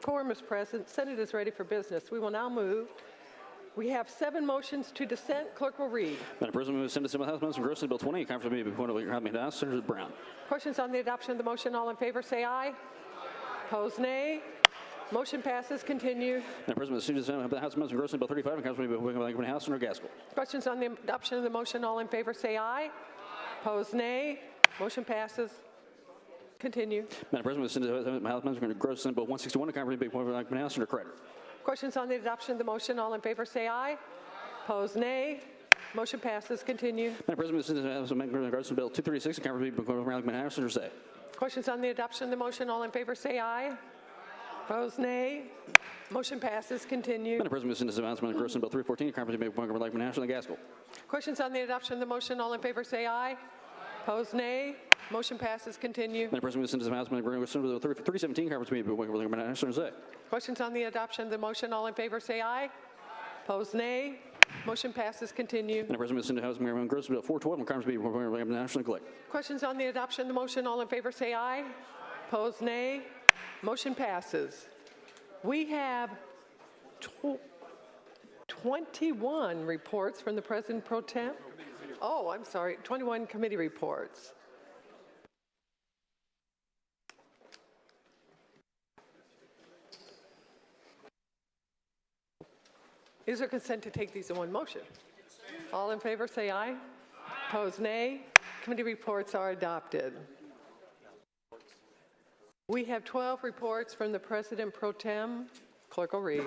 Quorum is present. Senate is ready for business. We will now move. We have 7 motions to dissent. Clerk will read. Madam President, move to send to the House Members Bill 20. Conference meeting before the House. Senator Brown. Questions on the adoption of the motion? All in favor say aye. Opposed, nay. Motion passes. Continue. Madam President, move to send to the House Members Bill 35. Conference meeting before the House. Senator Gaskill. Questions on the adoption of the motion? All in favor say aye. Opposed, nay. Motion passes. Continue. Madam President, send to the House Members Gross Senate Bill 161. The conference meeting before the House. Senator Crider. Questions on the adoption of the motion? All in favor say aye. Opposed, nay. Motion passes. Continue. Madam President, send to the House Members Gross Bill 236. The conference meeting before the House. Senator Say. Questions on the adoption of the motion? All in favor say aye. Opposed, nay. Motion passes. Continue. Madam President, send to the House Members Gross Bill 314. The conference meeting before the House. Senator Gaskill. Questions on the adoption of the motion? All in favor say aye. Opposed, nay. Motion passes. Continue. Madam President, send to the House Members Bill 317. Conference meeting before the House. Senator Say. Questions on the adoption of the motion? All in favor say aye. Opposed, nay. Motion passes. Continue. Madam President, send to House Members Gross Bill 412. Conference meeting before the House. Senator Glick. Questions on the adoption of the motion? All in favor say aye. Opposed, nay. Motion passes. We have 21 reports from the President Pro Tem. Oh, I'm sorry, 21 committee reports. Is there consent to take these in one motion? All in favor say aye. Opposed, nay. Committee reports are adopted. We have 12 reports from the President Pro Tem. Clerk will read.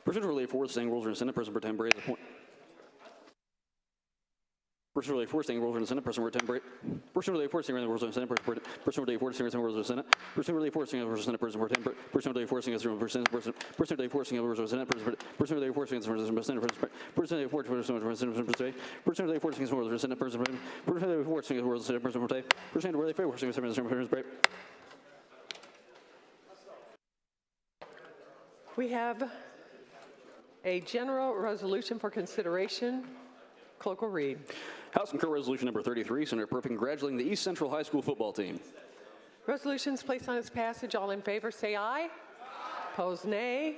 Pursuant to Relay 4, staying rules in the Senate, President Pro Tem Bray is appointed. Pursuant to Relay 4, staying rules in the Senate, President Pro Tem Bray. Pursuant to Relay 4, staying rules in the Senate, Pursuant to Relay 4, staying rules in the Senate. Pursuant to Relay 4, staying rules in the Senate, President Pro Tem. Pursuant to Relay 4, staying rules in the Senate. Pursuant to Relay 4, staying rules in the Senate. Pursuant to Relay 4, staying rules in the Senate. Pursuant to Relay 4, staying rules in the Senate. Pursuant to Relay 4, staying rules in the Senate. Pursuant to Relay 4, staying rules in the Senate. Pursuant to Relay 4, staying rules in the Senate. Pursuant to Relay 4, staying rules in the Senate. We have a general resolution for consideration. Clerk will read. House Concurrent Resolution number 33, Senator Perfect congratulating the East Central High School football team. Resolutions placed on its passage. All in favor say aye. Opposed, nay.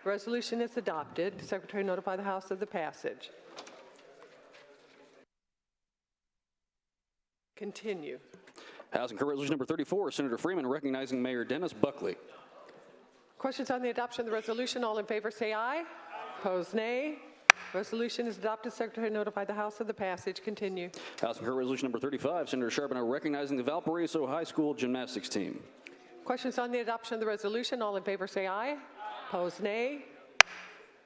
Resolution is adopted. Secretary notify the House of the passage. Continue. House Concurrent Resolution number 34, Senator Freeman recognizing Mayor Dennis Buckley. Questions on the adoption of the resolution? All in favor say aye. Opposed, nay. Resolution is adopted. Secretary notify the House of the passage. Continue. House Concurrent Resolution number 35, Senator Charbonneau recognizing the Valparaiso High School gymnastics team. Questions on the adoption of the resolution? All in favor say aye. Opposed, nay.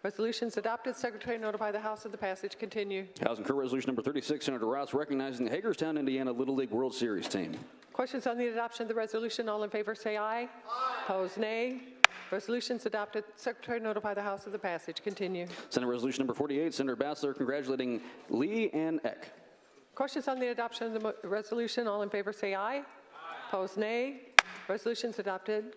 Resolution is adopted. Secretary notify the House of the passage. Continue. House Concurrent Resolution number 36, Senator Raatz recognizing the Hagerstown, Indiana Little League World Series team. Questions on the adoption of the resolution? All in favor say aye. Opposed, nay. Resolutions adopted. Secretary notify the House of the passage. Continue. Senate Resolution number 48, Senator Bassler congratulating Lee Ann Eck. Questions on the adoption of the resolution? All in favor say aye. Opposed, nay. Resolutions adopted.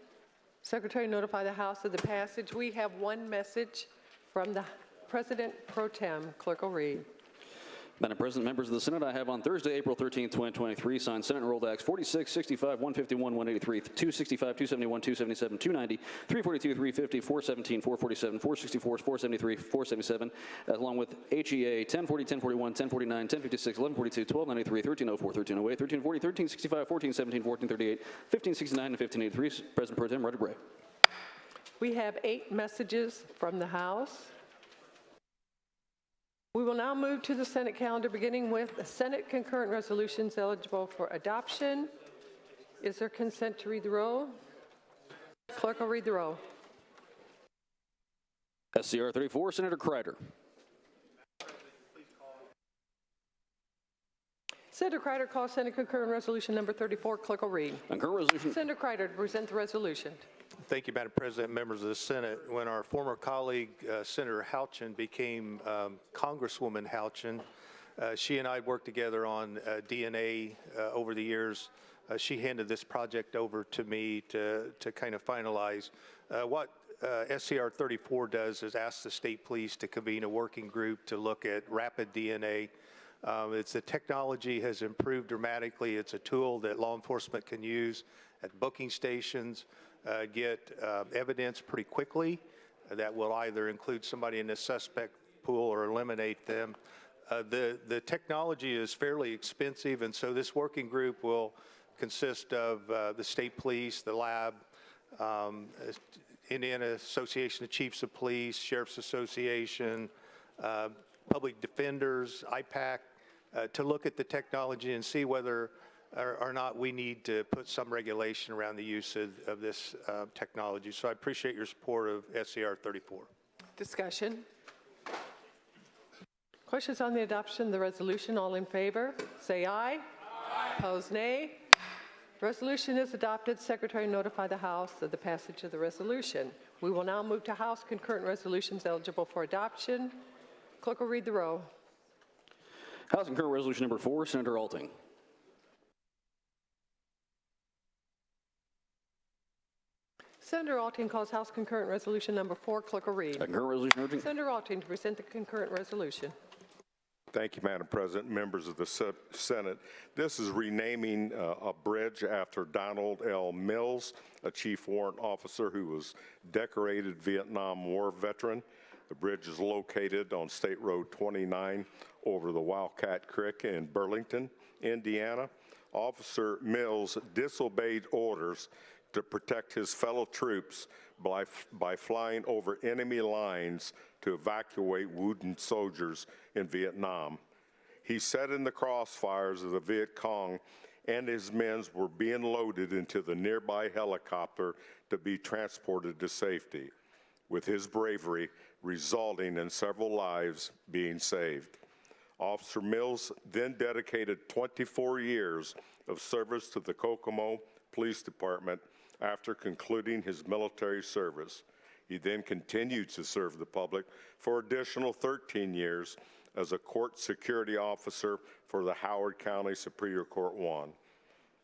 Secretary notify the House of the passage. We have one message from the President Pro Tem. Clerk will read. Madam President, members of the Senate, I have on Thursday, April 13, 2023, signed Senate Enrolled Acts 46, 65, 151, 183, 265, 271, 277, 290, 342, 350, 417, 447, 464, 473, 477, along with HEA 1040, 1041, 1049, 1056, 1142, 1293, 1304, 1308, 1340, 1365, 1417, 1438, 1569, and 1583. President Pro Tem Bray. We have 8 messages from the House. We will now move to the Senate calendar, beginning with Senate concurrent resolutions eligible for adoption. Is there consent to read the roll? Clerk will read the roll. SCR 34, Senator Crider. Senator Crider calls Senate concurrent resolution number 34. Clerk will read. Concurrent resolution. Senator Crider to present the resolution. Thank you, Madam President, members of the Senate. When our former colleague, Senator Houchin, became Congresswoman Houchin, she and I worked together on DNA over the years. She handed this project over to me to kind of finalize. What SCR 34 does is ask the state police to convene a working group to look at rapid DNA. The technology has improved dramatically. It's a tool that law enforcement can use at booking stations, get evidence pretty quickly that will either include somebody in the suspect pool or eliminate them. The technology is fairly expensive, and so this working group will consist of the state police, the lab, Indiana Association of Chiefs of Police, Sheriff's Association, public defenders, IPAC, to look at the technology and see whether or not we need to put some regulation around the use of this technology. So I appreciate your support of SCR 34. Discussion. Questions on the adoption of the resolution? All in favor, say aye. Aye. Opposed, nay. Resolution is adopted. Secretary notify the House of the passage of the resolution. We will now move to House concurrent resolutions eligible for adoption. Clerk will read the roll. House Concurrent Resolution Number 4, Senator Alting. Senator Alting calls House concurrent resolution number 4. Clerk will read. Concurrent resolution urging. Senator Alting to present the concurrent resolution. Thank you, Madam President, members of the Senate. This is renaming a bridge after Donald L. Mills, a chief warrant officer who was decorated Vietnam War veteran. The bridge is located on State Road 29 over the Wildcat Creek in Burlington, Indiana. Officer Mills disobeyed orders to protect his fellow troops by flying over enemy lines to evacuate wounded soldiers in Vietnam. He sat in the crossfires of the Viet Cong, and his men were being loaded into the nearby helicopter to be transported to safety, with his bravery resulting in several lives being saved. Officer Mills then dedicated 24 years of service to the Kokomo Police Department after concluding his military service. He then continued to serve the public for additional 13 years as a court security officer for the Howard County Superior Court 1.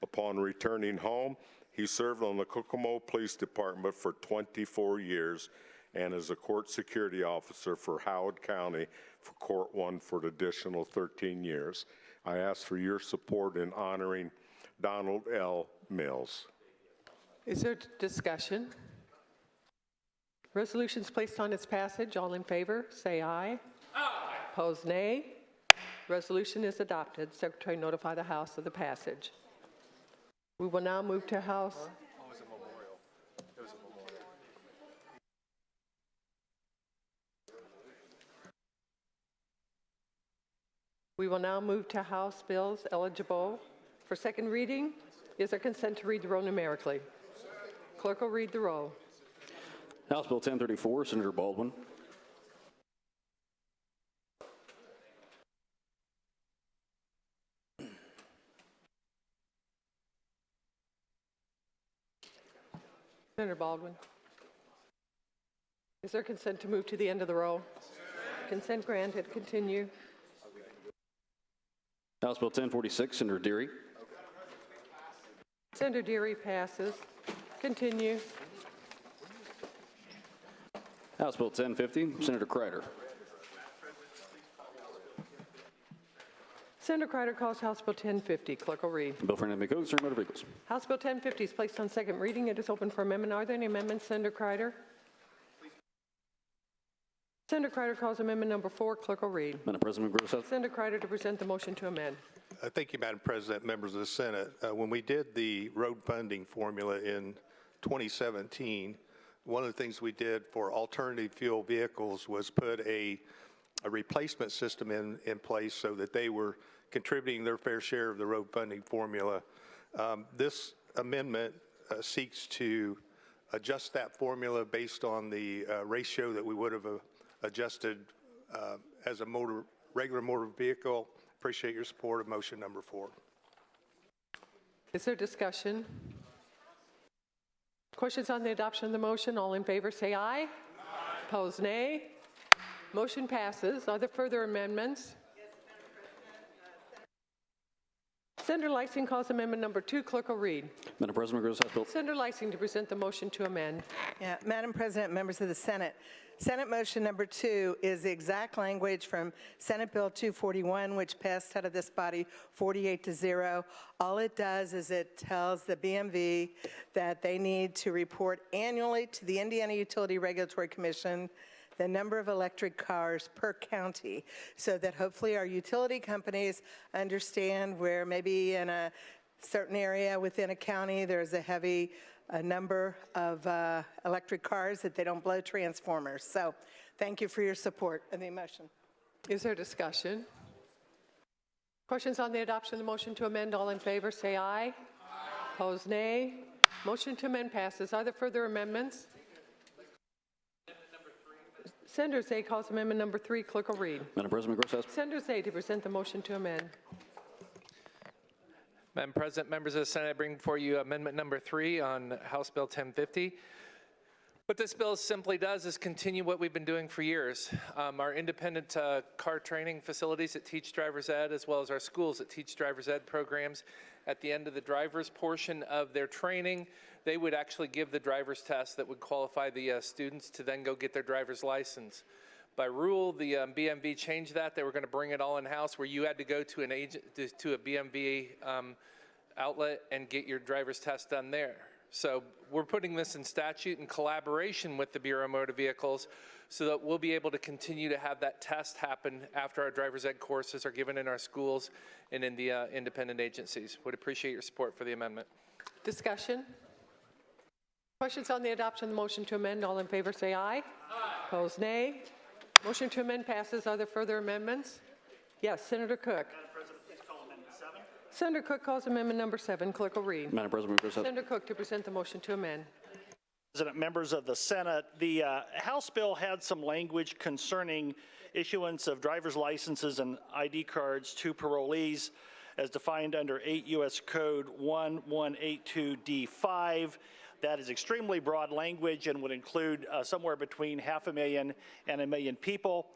Upon returning home, he served on the Kokomo Police Department for 24 years and as a court security officer for Howard County for Court 1 for an additional 13 years. I ask for your support in honoring Donald L. Mills. Is there discussion? Resolutions placed on its passage. All in favor, say aye. Aye. Opposed, nay. Resolution is adopted. Secretary notify the House of the passage. We will now move to House. Oh, it was a memorial. It was a memorial. We will now move to House bills eligible for second reading. Is there consent to read the roll numerically? Clerk will read the roll. House Bill 1034, Senator Baldwin. Senator Baldwin. Is there consent to move to the end of the row? Consent granted. Continue. House Bill 1046, Senator Deery. Senator Deery passes. Continue. House Bill 1050, Senator Crider. Senator Crider calls House Bill 1050. Clerk will read. Bill for enactment code concerning motor vehicles. House Bill 1050 is placed on second reading. It is open for amendment. Are there any amendments, Senator Crider? Senator Crider calls amendment number 4. Clerk will read. Madam President, members of the House. Senator Crider to present the motion to amend. Thank you, Madam President, members of the Senate. When we did the road funding formula in 2017, one of the things we did for alternative fuel vehicles was put a replacement system in place so that they were contributing their fair share of the road funding formula. This amendment seeks to adjust that formula based on the ratio that we would have adjusted as a regular motor vehicle. Appreciate your support of motion number 4. Is there discussion? Questions on the adoption of the motion? All in favor say aye. Aye. Opposed, nay. Motion passes. Are there further amendments? Senator Leising calls amendment number 2. Clerk will read. Madam President, members of the House Bill. Senator Leising to present the motion to amend. Yeah, Madam President, members of the Senate, Senate motion number 2 is the exact language from Senate Bill 241, which passed out of this body 48-0. All it does is it tells the BMV that they need to report annually to the Indiana Utility Regulatory Commission the number of electric cars per county, so that hopefully our utility companies understand where maybe in a certain area within a county there's a heavy number of electric cars, that they don't blow transformers. So thank you for your support of the motion. Is there discussion? Questions on the adoption of the motion to amend? All in favor, say aye. Aye. Opposed, nay. Motion to amend passes. Are there further amendments? Senator Zay calls amendment number 3. Clerk will read. Madam President, members of the House. Senator Zay to present the motion to amend. Madam President, members of the Senate, I bring before you amendment number 3 on House Bill 1050. What this bill simply does is continue what we've been doing for years. Our independent car training facilities that teach driver's ed, as well as our schools that teach driver's ed programs, at the end of the driver's portion of their training, they would actually give the driver's test that would qualify the students to then go get their driver's license. By rule, the BMV changed that. They were going to bring it all in-house, where you had to go to an agent, to a BMV outlet and get your driver's test done there. So we're putting this in statute in collaboration with the Bureau of Motor Vehicles, so that we'll be able to continue to have that test happen after our driver's ed courses are given in our schools and in the independent agencies. Would appreciate your support for the amendment. Discussion? Questions on the adoption of the motion to amend? All in favor, say aye. Aye. Opposed, nay. Motion to amend passes. Are there further amendments? Yes, Senator Koch. Madam President, please call amendment 7. Senator Koch calls amendment number 7. Clerk will read. Madam President, members of the House. Senator Koch to present the motion to amend. President, members of the Senate, the House bill had some language concerning issuance of driver's licenses and ID cards to parolees as defined under 8 U.S. Code 1182D5. That is extremely broad language and would include somewhere between 500,000 and 1 million people.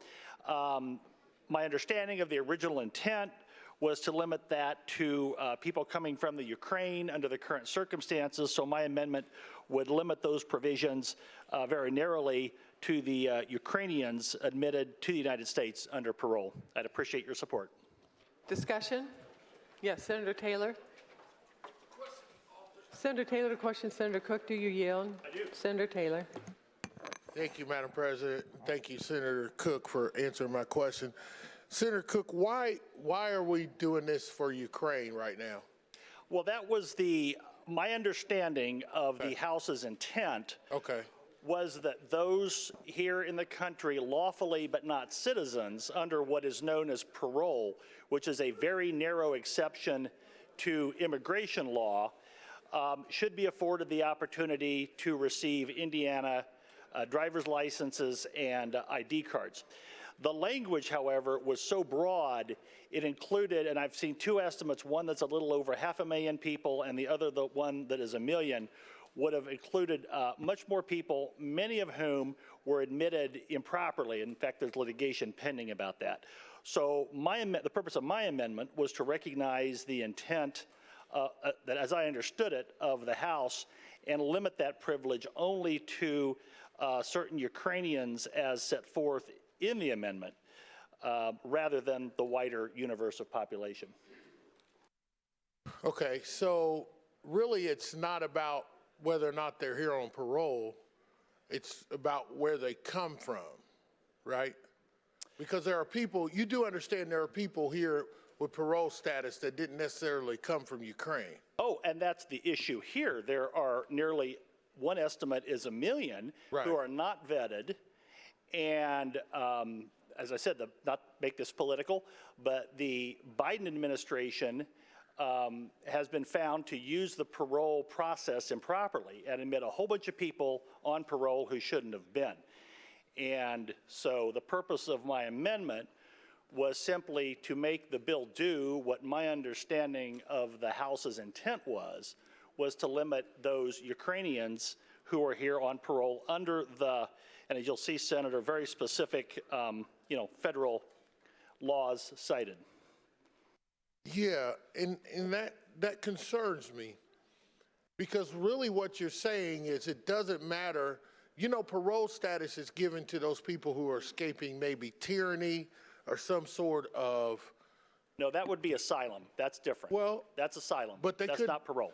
My understanding of the original intent was to limit that to people coming from the Ukraine under the current circumstances, so my amendment would limit those provisions very narrowly to the Ukrainians admitted to the United States under parole. I'd appreciate your support. Discussion? Yes, Senator Taylor. Senator Taylor to question Senator Koch. Do you yield? I do. Senator Taylor. Thank you, Madam President. Thank you, Senator Cook, for answering my question. Senator Cook, why are we doing this for Ukraine right now? Well, that was my understanding of the House's intent. Okay. Was that those here in the country lawfully but not citizens under what is known as parole, which is a very narrow exception to immigration law, should be afforded the opportunity to receive Indiana driver's licenses and ID cards. The language, however, was so broad, it included, and I've seen 2 estimates, one that's a little over 500,000 people and the other, the one that is 1 million, would have included much more people, many of whom were admitted improperly. In fact, there's litigation pending about that. So the purpose of my amendment was to recognize the intent that, as I understood it, of the House, and limit that privilege only to certain Ukrainians as set forth in the amendment, rather than the wider universe of population. Okay, so really it's not about whether or not they're here on parole, it's about where they come from, right? Because there are people, you do understand there are people here with parole status that didn't necessarily come from Ukraine. Oh, and that's the issue here. There are nearly, one estimate is 1 million who are not vetted. And as I said, not make this political, but the Biden administration has been found to use the parole process improperly and admit a whole bunch of people on parole who shouldn't have been. And so the purpose of my amendment was simply to make the bill do what my understanding of the House's intent was to limit those Ukrainians who are here on parole under the, and as you'll see, Senator, very specific, federal laws cited. Yeah, and that concerns me. Because really what you're saying is it doesn't matter. You know, parole status is given to those people who are escaping maybe tyranny or some sort of. No, that would be asylum. That's different. Well, that's asylum. but they that's could- not parole.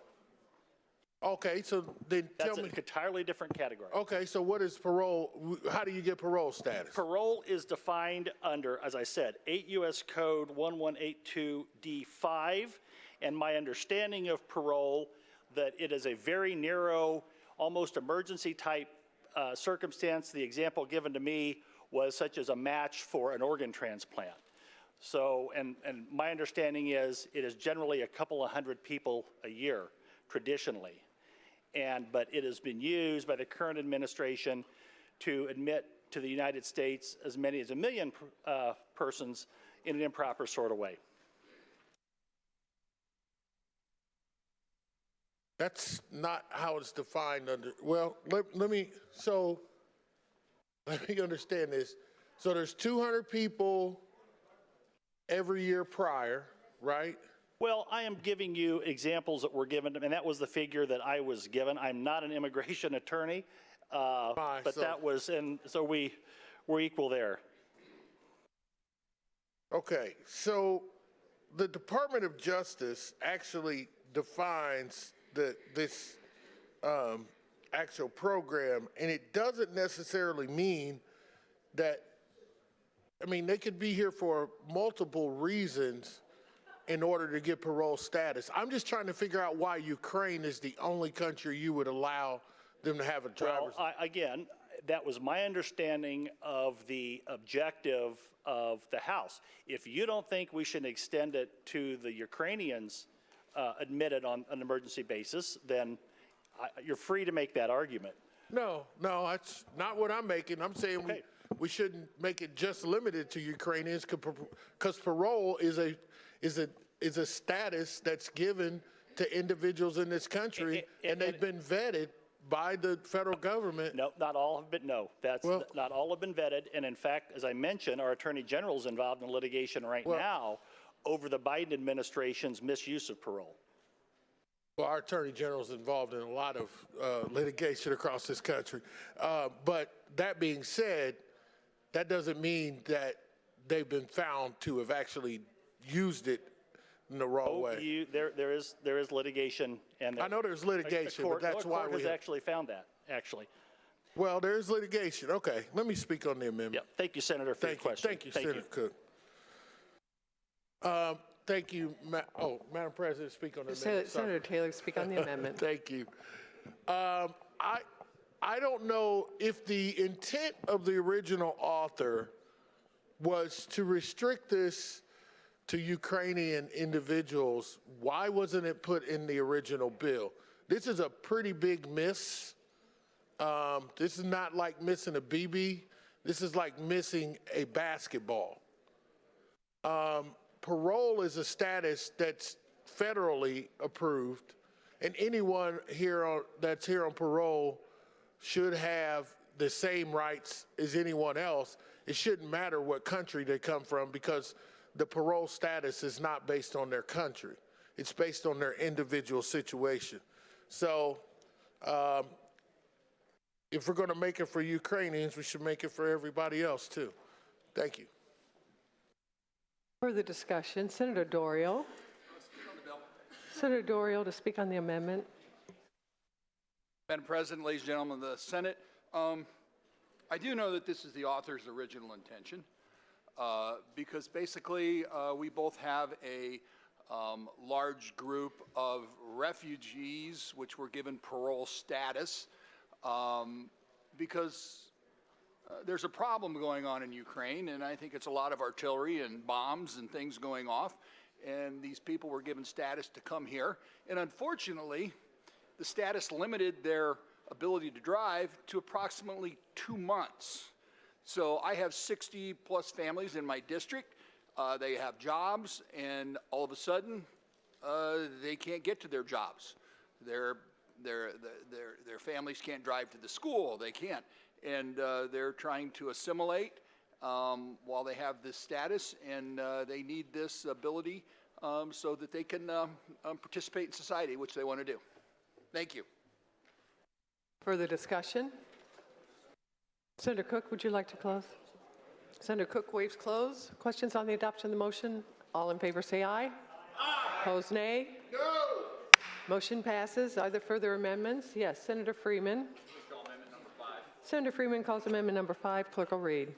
Okay, so then That's tell me. an entirely different category. Okay, so what is parole? How do you get parole status? Parole is defined under, as I said, 8 U.S. Code 1182D5, and my understanding of parole, that it is a very narrow, almost emergency type circumstance. The example given to me was such as a match for an organ transplant. So, and my understanding is it is generally a couple of hundred people a year, traditionally. But it has been used by the current administration to admit to the United States as many as 1 million persons in an improper sort of way. That's not how it's defined under, well, let me understand this. So there's 200 people every year prior, right? Well, I am giving you examples that were given, and that was the figure that I was given. I'm not an immigration attorney, but that was, and so we're equal there. Okay, so the Department of Justice actually defines this actual program, and it doesn't necessarily mean that, I mean, they could be here for multiple reasons in order to get parole status. I'm just trying to figure out why Ukraine is the only country you would allow them to have a driver's. Well, again, that was my understanding of the objective of the House. If you don't think we should extend it to the Ukrainians admitted on an emergency basis, then you're free to make that argument. No, that's not what I'm making. I'm saying Okay. we shouldn't make it just limited to Ukrainians because parole is a status that's given to individuals in this country, and they've been vetted by the federal government. No, not all have been, no. Not all have been vetted. And in fact, as I mentioned, our Attorney General is involved in litigation right now over the Biden administration's misuse of parole. Well, our Attorney General is involved in a lot of litigation across this country. But that being said, that doesn't mean that they've been found to have actually used it in the wrong way. There is litigation, and I know there's litigation, but that's why the court has actually found that, actually. Well, there's litigation. Okay, let me speak on the amendment. Yeah, thank you, Senator, for your question. Thank you, Senator Cook. Thank you, Madam President, speak on the amendment. Senator Taylor, speak on the amendment. Thank you. I don't know if the intent of the original author was to restrict this to Ukrainian individuals. Why wasn't it put in the original bill? This is a pretty big miss. This is not like missing a BB. This is like missing a basketball. Parole is a status that's federally approved, and anyone that's here on parole should have the same rights as anyone else. It shouldn't matter what country they come from because the parole status is not based on their country. It's based on their individual situation. So if we're going to make it for Ukrainians, we should make it for everybody else too. Thank you. Further discussion, Senator Dorial. Senator Dorial to speak on the amendment. Madam President, ladies and gentlemen of the Senate, I do know that this is the author's original intention because basically we both have a large group of refugees which were given parole status because there's a problem going on in Ukraine, and I think it's a lot of artillery and bombs and things going off, and these people were given status to come here. And unfortunately, the status limited their ability to drive to approximately 2 months. So I have 60-plus families in my district. They have jobs, and all of a sudden, they can't get to their jobs. Their families can't drive to the school. They can't. And they're trying to assimilate while they have this status, and they need this ability so that they can participate in society, which they want to do. Thank you. Further discussion? Senator Koch, would you like to close? Senator Koch waives close. Questions on the adoption of the motion? All in favor say aye. Aye. Opposed, nay. No. Motion passes. Are there further amendments? Yes. Senator Freeman. Call amendment number 5. Senator Freeman calls amendment number 5. Clerk will read.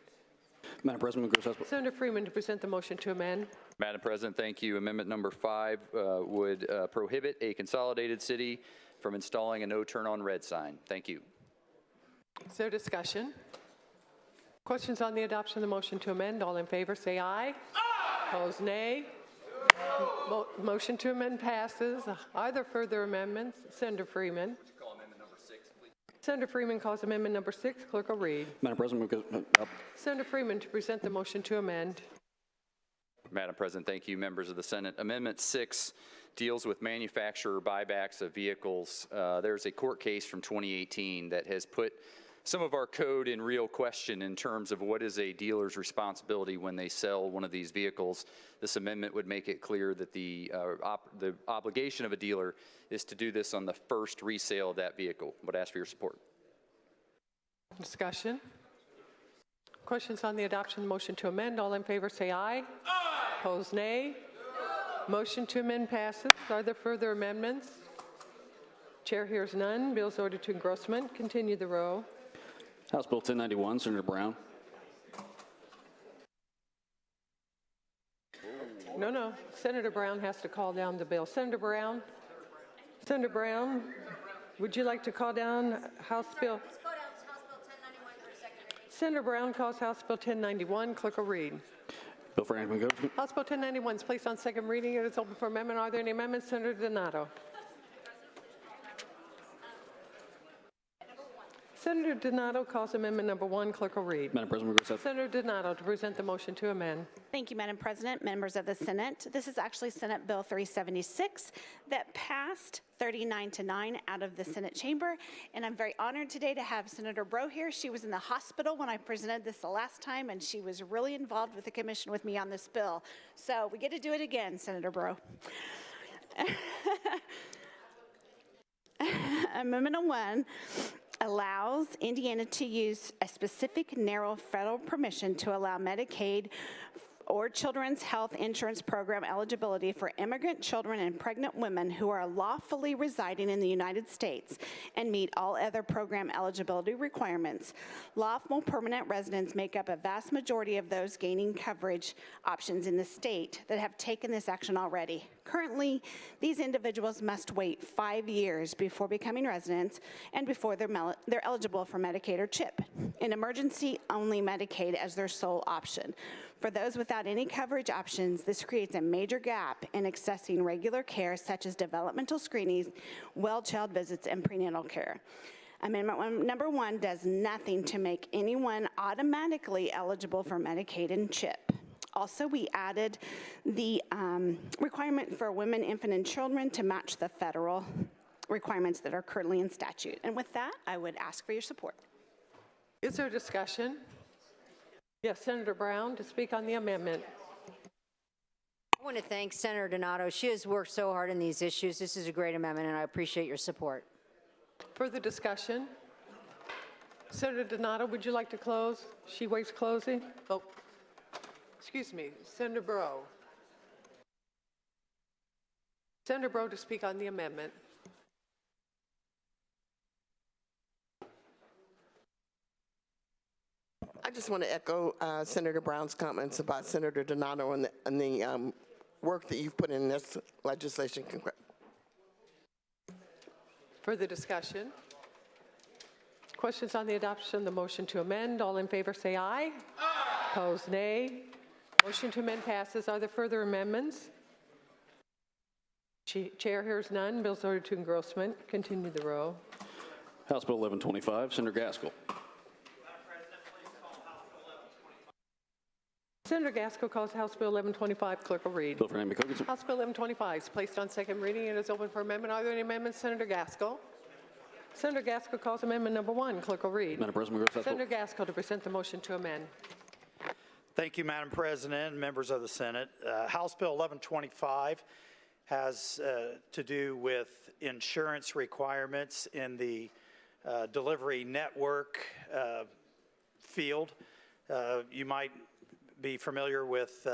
Madam President, House Bill. Senator Freeman to present the motion to amend. Madam President, thank you. Amendment number 5 would prohibit a consolidated city from installing a no turn on red sign. Thank you. Is there discussion? Questions on the adoption of the motion to amend? All in favor say aye. Aye. Opposed, nay. Motion to amend passes. Are there further amendments? Senator Freeman. Call amendment number 6, please. Senator Freeman calls amendment number 6. Clerk will read. Madam President, Senator Freeman to present the motion to amend. Madam President, thank you, members of the Senate. Amendment 6 deals with manufacturer buybacks of vehicles. There's a court case from 2018 that has put some of our code in real question in terms of what is a dealer's responsibility when they sell one of these vehicles. This amendment would make it clear that the obligation of a dealer is to do this on the first resale of that vehicle. I would ask for your support. Discussion? Questions on the adoption of the motion to amend? All in favor say aye. Aye. Opposed, nay. No. Motion to amend passes. Are there further amendments? Chair hears none. Bill's ordered to engrossment. Continue the row. House Bill 1091, Senator Brown. No. Senator Brown has to call down the bill. Senator Brown? Senator Brown, would you like to call down House Bill? Please call down House Bill 1091 for second reading. Senator Brown calls House Bill 1091. Clerk will read. Bill for enactment. House Bill 1091 is placed on second reading. It is open for amendment. Are there any amendments? Senator Donato. Senator Donato calls amendment number 1. Clerk will read. Madam President, Senator Donato to present the motion to amend. Thank you, Madam President, members of the Senate. This is actually Senate Bill 376 that passed 39-9 out of the Senate chamber, and I'm very honored today to have Senator Breaux here. She was in the hospital when I presented this the last time, and she was really involved with the commission with me on this bill. So we get to do it again, Senator Breaux. Amendment 1 allows Indiana to use a specific narrow federal permission to allow Medicaid or Children's Health Insurance Program eligibility for immigrant children and pregnant women who are lawfully residing in the United States and meet all other program eligibility requirements. Lawful permanent residents make up a vast majority of those gaining coverage options in the state that have taken this action already. Currently, these individuals must wait 5 years before becoming residents and before they're eligible for Medicaid or CHIP, an emergency-only Medicaid as their sole option. For those without any coverage options, this creates a major gap in accessing regular care such as developmental screenings, well child visits, and prenatal care. Amendment number 1 does nothing to make anyone automatically eligible for Medicaid and CHIP. Also, we added the requirement for women, infant, and children to match the federal requirements that are currently in statute. And with that, I would ask for your support. Is there discussion? Yes, Senator Brown to speak on the amendment. I want to thank Senator Donato. She has worked so hard on these issues. This is a great amendment, and I appreciate your support. Further discussion? Senator Donato, would you like to close? She waives closing. Oh, excuse me, Senator Breaux. Senator Breaux to speak on the amendment. I just want to echo Senator Brown's comments about Senator Donato and the work that you've put in this legislation. Further discussion? Questions on the adoption of the motion to amend? All in favor say aye. Aye. Opposed, nay. Motion to amend passes. Are there further amendments? Chair hears none. Bill's ordered to engrossment. Continue the row. House Bill 1125, Senator Gaskill. Senator Gaskill calls House Bill 1125. Clerk will read. Bill for enactment. House Bill 1125 is placed on second reading and is open for amendment. Are there any amendments? Senator Gaskill. Senator Gaskill calls amendment number 1. Clerk will read. Madam President, Senator Gaskill to present the motion to amend. Thank you, Madam President and members of the Senate. House Bill 1125 has to do with insurance requirements in the delivery network field. You might be familiar with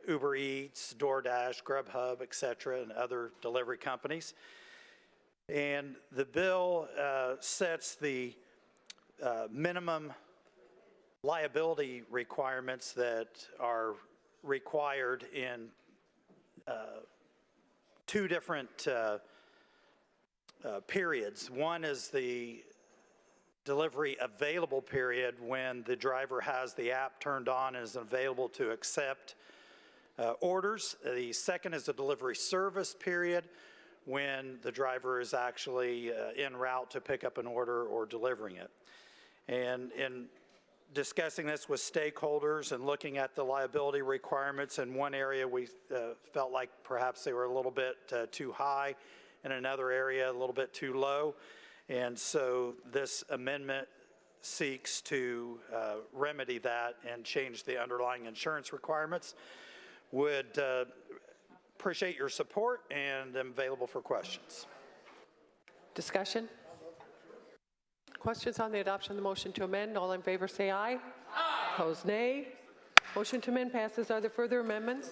Uber Eats, DoorDash, Grubhub, et cetera, and other delivery companies. And the bill sets the minimum liability requirements that are required in two different periods. One is the delivery available period, when the driver has the app turned on and is available to accept orders. The second is the delivery service period, when the driver is actually en route to pick up an order or delivering it. And in discussing this with stakeholders and looking at the liability requirements, in one area we felt like perhaps they were a little bit too high, in another area a little bit too low. And so this amendment seeks to remedy that and change the underlying insurance requirements. Would appreciate your support, and am available for questions. Discussion? Questions on the adoption of the motion to amend? All in favor say aye. Aye. Opposed, nay. Motion to amend passes. Are there further amendments?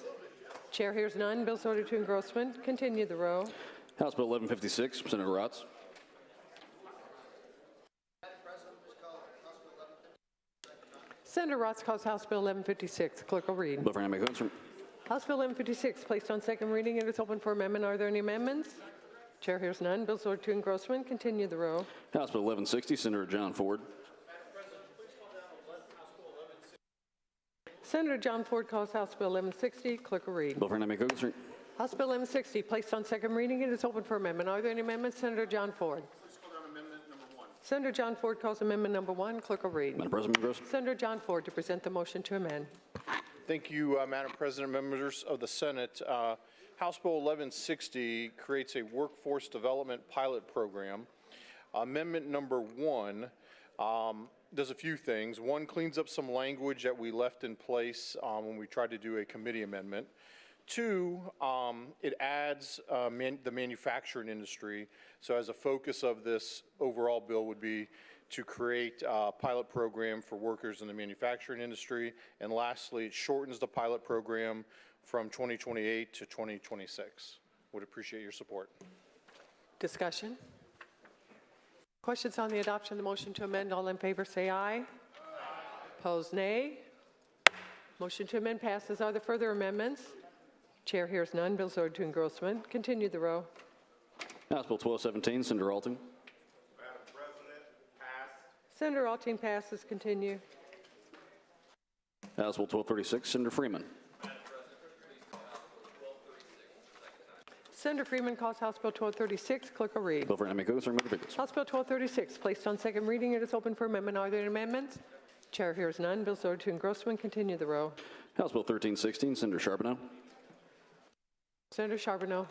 Chair hears none. Bills ordered to engrossment. Continue the row. House Bill 1156, Senator Raatz. Senator Raatz calls House Bill 1156. Clerk will read. Bill for Animal Concern. House Bill 1156 placed on second reading. It is open for amendment. Are there any amendments? Chair hears none. Bills ordered to engrossment. Continue the row. House Bill 1160, Senator John Ford. Senator John Ford calls House Bill 1160. Clerk will read. Bill for Animal Concern. House Bill 1160 placed on second reading. It is open for amendment. Are there any amendments? Senator John Ford. Senator John Ford calls amendment number 1. Clerk will read. Madam President, members. Senator John Ford to present the motion to amend. Thank you, Madam President, members of the Senate. House Bill 1160 creates a workforce development pilot program. Amendment number 1 does a few things. 1, cleans up some language that we left in place when we tried to do a committee amendment. 2, it adds the manufacturing industry. So as a focus of this overall bill would be to create a pilot program for workers in the manufacturing industry. And lastly, it shortens the pilot program from 2028 to 2026. Would appreciate your support. Discussion? Questions on the adoption of the motion to amend? All in favor say aye. Aye. Opposed, nay. Motion to amend passes. Are there further amendments? Chair hears none. Bills ordered to engrossment. Continue the row. House Bill 1217, Senator Alting. Madam President, pass. Senator Alting passes. Continue. House Bill 1236, Senator Freeman. Senator Freeman calls House Bill 1236. Clerk will read. Bill for Animal Concern, Senator Vickers. House Bill 1236 placed on second reading. It is open for amendment. Are there any amendments? Chair hears none. Bills ordered to engrossment. Continue the row. House Bill 1316, Senator Charbonneau. Senator Charbonneau.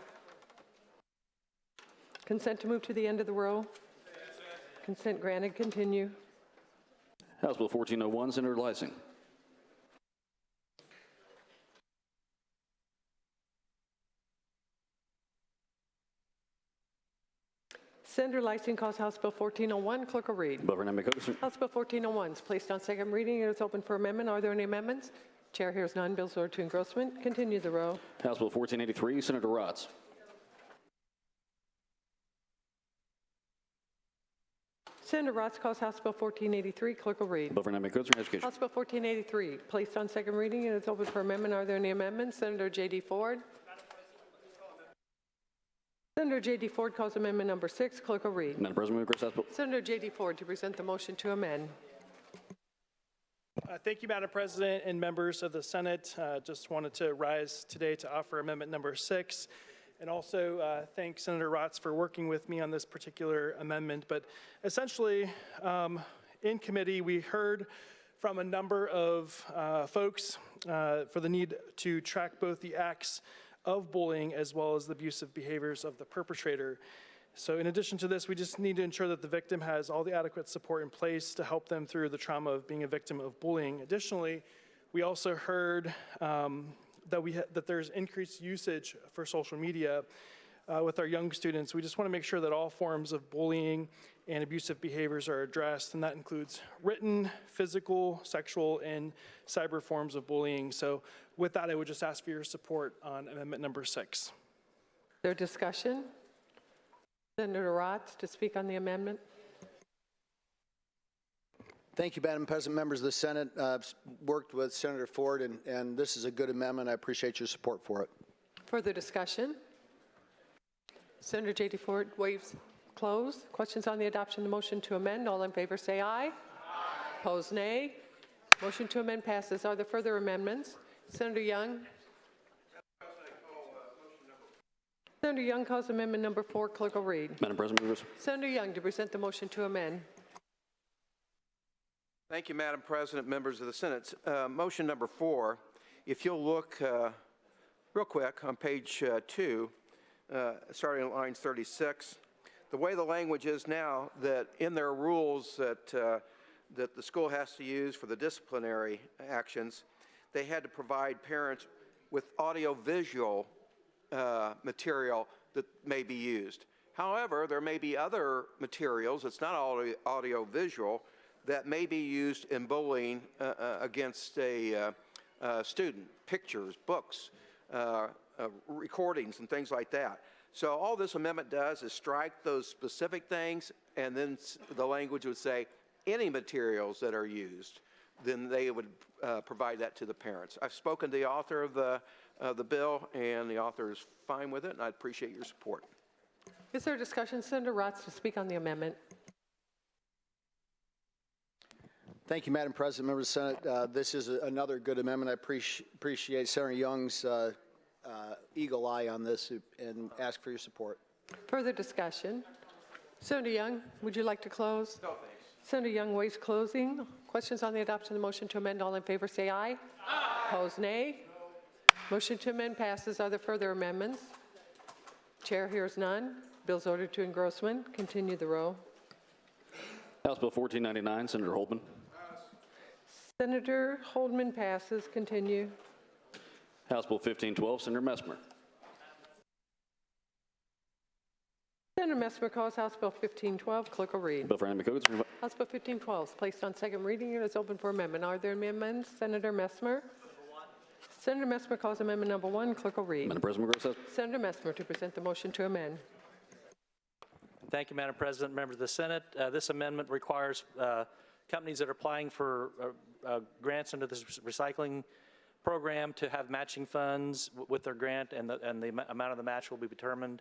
Consent to move to the end of the row. Consent granted. Continue. House Bill 1401, Senator Leising. Senator Leising calls House Bill 1401. Clerk will read. Bill for Animal Concern. House Bill 1401 is placed on second reading. It is open for amendment. Are there any amendments? Chair hears none. Bills ordered to engrossment. Continue the row. House Bill 1483, Senator Raatz. Senator Raatz calls House Bill 1483. Clerk will read. Bill for Animal Concern, Education. House Bill 1483 placed on second reading. It is open for amendment. Are there any amendments? Senator J.D. Ford. Senator J.D. Ford calls amendment number 6. Clerk will read. Madam President, move House Bill. Senator J.D. Ford to present the motion to amend. Thank you, Madam President and members of the Senate. Just wanted to rise today to offer amendment number 6, and also thank Senator Raatz for working with me on this particular amendment. But essentially, in committee, we heard from a number of folks for the need to track both the acts of bullying as well as the abusive behaviors of the perpetrator. So in addition to this, we just need to ensure that the victim has all the adequate support in place to help them through the trauma of being a victim of bullying. Additionally, We also heard that there's increased usage for social media with our young students. We just want to make sure that all forms of bullying and abusive behaviors are addressed, and that includes written, physical, sexual, and cyber forms of bullying. So with that, I would just ask for your support on amendment number 6. Is there discussion? Senator Raatz to speak on the amendment. Thank you, Madam President, members of the Senate. I've worked with Senator Ford, and this is a good amendment. I appreciate your support for it. Further discussion? Senator J.D. Ford waives close. Questions on the adoption of the motion to amend? All in favor say aye. Aye. Opposed, nay. Motion to amend passes. Are there further amendments? Senator Young. Senator Young calls amendment number 4. Clerk will read. Madam President, members. Senator Young to present the motion to amend. Thank you, Madam President, members of the Senate. Motion number 4, if you'll look real quick on page 2, starting at lines 36, the way the language is now, that in their rules that the school has to use for the disciplinary actions, they had to provide parents with audio-visual material that may be used. However, there may be other materials, it's not audio-visual, that may be used in bullying against a student, pictures, books, recordings, and things like that. So all this amendment does is strike those specific things, and then the language would say any materials that are used, then they would provide that to the parents. I've spoken to the author of the bill, and the author is fine with it, and I'd appreciate your support. Is there a discussion? Senator Raatz to speak on the amendment. Thank you, Madam President, members of the Senate. This is another good amendment. I appreciate Senator Young's eagle eye on this and ask for your support. Further discussion? Senator Young, would you like to close? No, thanks. Senator Young waives closing. Questions on the adoption of the motion to amend? All in favor say aye. Aye. Opposed, nay. No. Motion to amend passes. Are there further amendments? Chair hears none. Bill's ordered to engrossment. Continue the row. House Bill 1499, Senator Holdman. Senator Holdman passes. Continue. House Bill 1512, Senator Messmer. Senator Messmer calls House Bill 1512. Clerk will read. Bill for Animal Codes. House Bill 1512 is placed on second reading and is open for amendment. Are there amendments? Senator Messmer. Senator Messmer calls amendment number 1. Clerk will read. Madam President, Senator Messmer to present the motion to amend. Thank you, Madam President, members of the Senate. This amendment requires companies that are applying for grants under this recycling program to have matching funds with their grant, and the amount of the match will be determined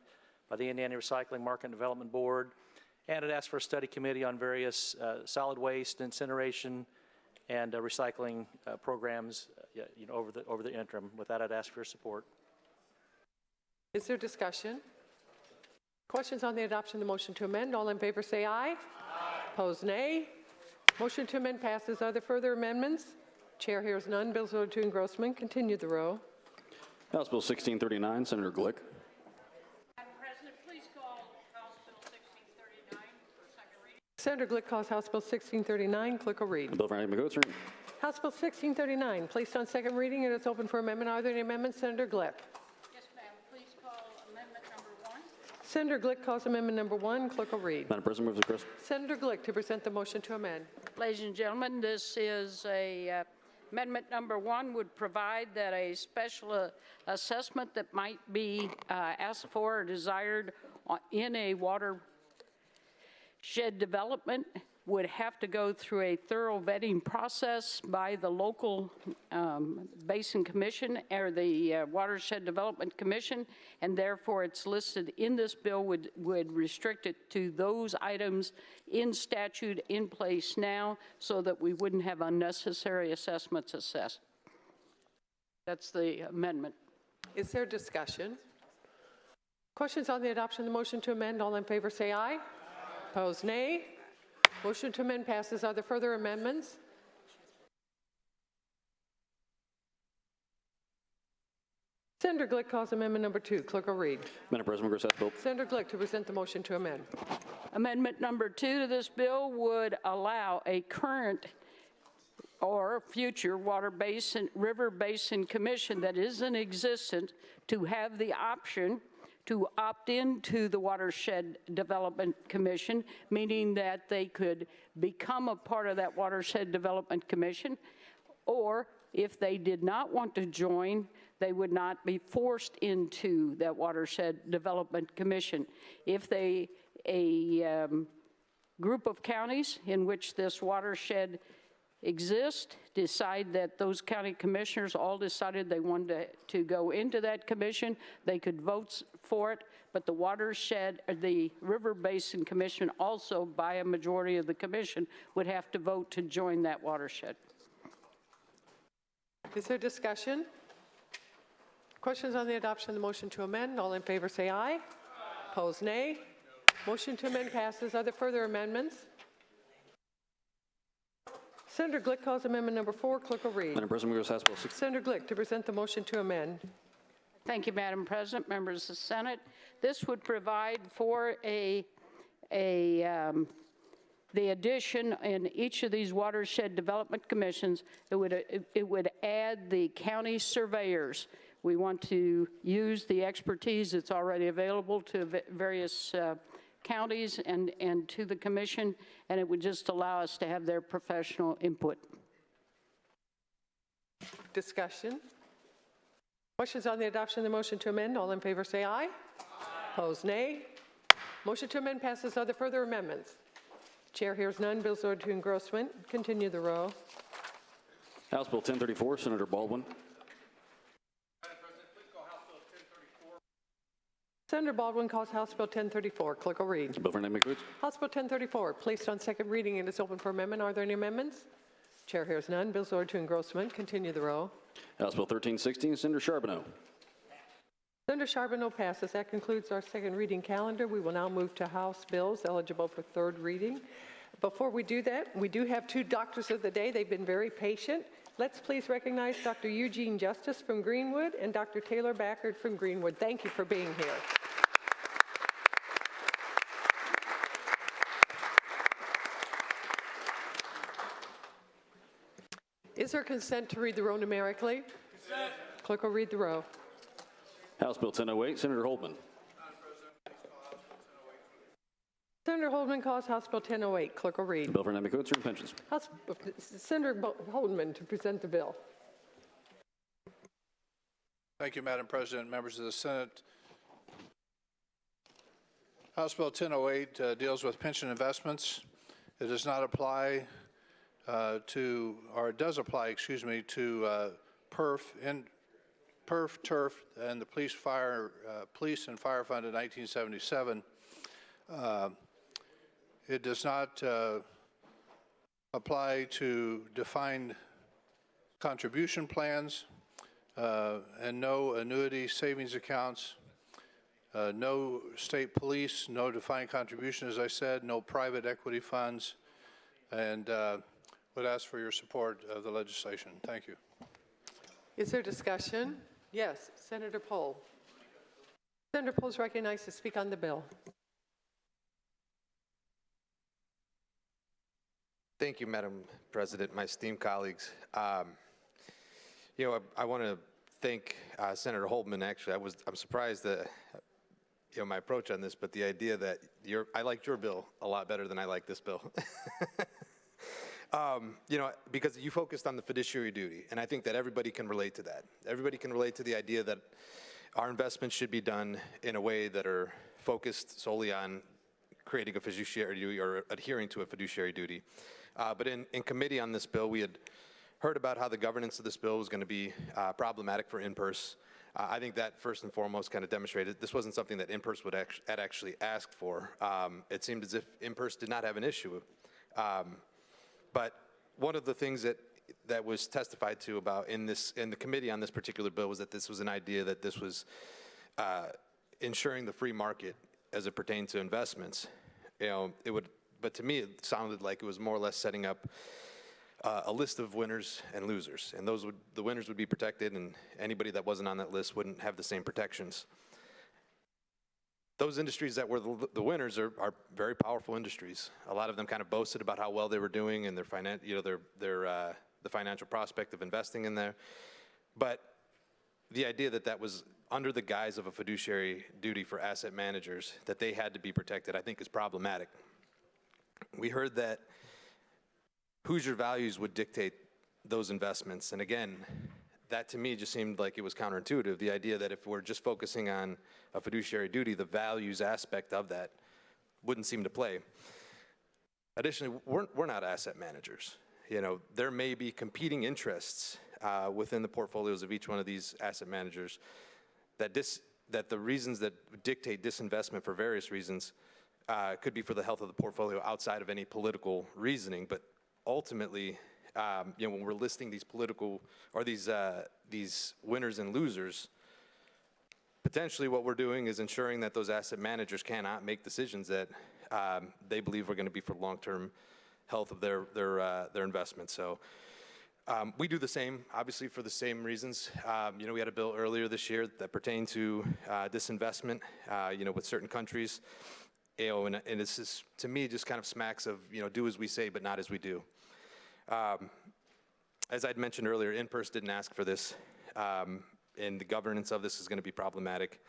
by the Indiana Recycling Market and Development Board. And it asks for a study committee on various solid waste, incineration, and recycling programs over the interim. With that, I'd ask for your support. Is there discussion? Questions on the adoption of the motion to amend? All in favor say aye. Aye. Opposed, nay. Motion to amend passes. Are there further amendments? Chair hears none. Bill's ordered to engrossment. Continue the row. House Bill 1639, Senator Glick. Madam President, please call House Bill 1639 for second reading. Senator Glick calls House Bill 1639. Clerk will read. Bill for Animal Codes. House Bill 1639 placed on second reading and it's open for amendment. Are there any amendments? Senator Glick. Yes, ma'am. Please call amendment number 1. Senator Glick calls amendment number 1. Clerk will read. Madam President, moves the question. Senator Glick to present the motion to amend. Ladies and gentlemen, this is a amendment number 1 would provide that a special assessment that might be asked for or desired in a watershed development would have to go through a thorough vetting process by the local Basin Commission or the Watershed Development Commission, and therefore it's listed in this bill would restrict it to those items in statute in place now so that we wouldn't have unnecessary assessments assessed. That's the amendment. Is there discussion? Questions on the adoption of the motion to amend? All in favor say aye. Aye. Opposed, nay. Motion to amend passes. Are there further amendments? Senator Glick calls amendment number 2. Clerk will read. Madam President, Bill. Senator Glick to present the motion to amend. Amendment number 2 to this bill would allow a current or future river basin commission that isn't existent to have the option to opt into the Watershed Development Commission, meaning that they could become a part of that Watershed Development Commission, or if they did not want to join, they would not be forced into that Watershed Development Commission. If a group of counties in which this watershed exists decide that those county commissioners all decided they wanted to go into that commission, they could vote for it, but the Watershed, or the River Basin Commission, also by a majority of the commission, would have to vote to join that watershed. Is there discussion? Questions on the adoption of the motion to amend? All in favor say aye. Aye. Opposed, nay. Motion to amend passes. Are there further amendments? Senator Glick calls amendment number 4. Clerk will read. Madam President, we go to House Bill 6. Senator Glick to present the motion to amend. Thank you, Madam President, members of the Senate. This would provide for the addition in each of these watershed development commissions. It would add the county surveyors. We want to use the expertise that's already available to various counties and to the commission, and it would just allow us to have their professional input. Discussion. Questions on the adoption of the motion to amend? All in favor say aye. Aye. Opposed, nay. Motion to amend passes. Are there further amendments? Chair hears none. Bills ordered to engrossment. Continue the row. House Bill 1034, Senator Baldwin. Senator Baldwin calls House Bill 1034. Clerk will read. Bill for name includes. House Bill 1034, placed on second reading and is open for amendment. Are there any amendments? Chair hears none. Bills ordered to engrossment. Continue the row. House Bill 1316, Senator Charbonneau. Senator Charbonneau passes. That concludes our second reading calendar. We will now move to House bills eligible for third reading. Before we do that, we do have 2 doctors of the day. They've been very patient. Let's please recognize Dr. Eugene Justice from Greenwood and Dr. Taylor Backard from Greenwood. Thank you for being here. Is there consent to read the row numerically? Consent. Clerk will read the row. House Bill 1008, Senator Holdman. Senator Holdman calls House Bill 1008. Clerk will read. Bill for name includes certain pensions. Senator Holdman to present the bill. Thank you, Madam President, members of the Senate. House Bill 1008 deals with pension investments. It does not apply to, or it does apply, excuse me, to PERF, TURF, and the Police and Fire Fund in 1977. It does not apply to defined contribution plans and no annuity savings accounts, no state police, no defined contribution, as I said, no private equity funds, and would ask for your support of the legislation. Thank you. Is there discussion? Yes, Senator Pohl. Senator Pohl is recognized to speak on the bill. Thank you, Madam President, my esteemed colleagues. I want to thank Senator Holdman. Actually, I'm surprised that my approach on this, but the idea that I liked your bill a lot better than I like this bill. Because you focused on the fiduciary duty, and I think that everybody can relate to that. Everybody can relate to the idea that our investments should be done in a way that are focused solely on creating a fiduciary duty or adhering to a fiduciary duty. But in committee on this bill, we had heard about how the governance of this bill was going to be problematic for INPERS. I think that first and foremost kind of demonstrated this wasn't something that INPERS had actually asked for. It seemed as if INPERS did not have an issue. But one of the things that was testified to about in the committee on this particular bill was that this was an idea that this was ensuring the free market as it pertained to investments. But to me, it sounded like it was more or less setting up a list of winners and losers, and the winners would be protected, and anybody that wasn't on that list wouldn't have the same protections. Those industries that were the winners are very powerful industries. A lot of them kind of boasted about how well they were doing and their the financial prospect of investing in there. But the idea that that was under the guise of a fiduciary duty for asset managers, that they had to be protected, I think is problematic. We heard that Hoosier values would dictate those investments. And again, that to me just seemed like it was counterintuitive, the idea that if we're just focusing on a fiduciary duty, the values aspect of that wouldn't seem to play. Additionally, we're not asset managers. You know, there may be competing interests within the portfolios of each one of these asset managers that the reasons that dictate disinvestment for various reasons could be for the health of the portfolio outside of any political reasoning. But ultimately, you know, when we're listing these political or these winners and losers, potentially what we're doing is ensuring that those asset managers cannot make decisions that they believe are going to be for long-term health of their investments. So we do the same, obviously, for the same reasons. You know, we had a bill earlier this year that pertained to disinvestment, you know, with certain countries. You know, and it's just, to me, just kind of smacks of, you know, do as we say, but not as we do. As I'd mentioned earlier, InPers didn't ask for this, and the governance of this is going to be problematic.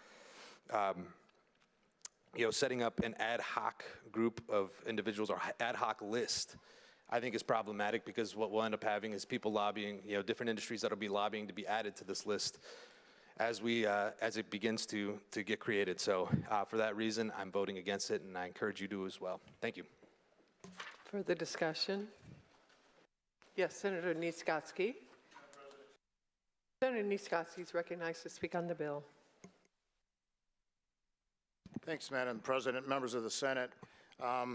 You know, setting up an ad hoc group of individuals or ad hoc list, I think is problematic, because what we'll end up having is people lobbying, you know, different industries that'll be lobbying to be added to this list as it begins to get created. So for that reason, I'm voting against it, and I encourage you to as well. Thank you. Further discussion? Yes, Senator Niezgodski. Senator Niezgodski is recognized to speak on the bill. Thanks, Madam President, members of the Senate. I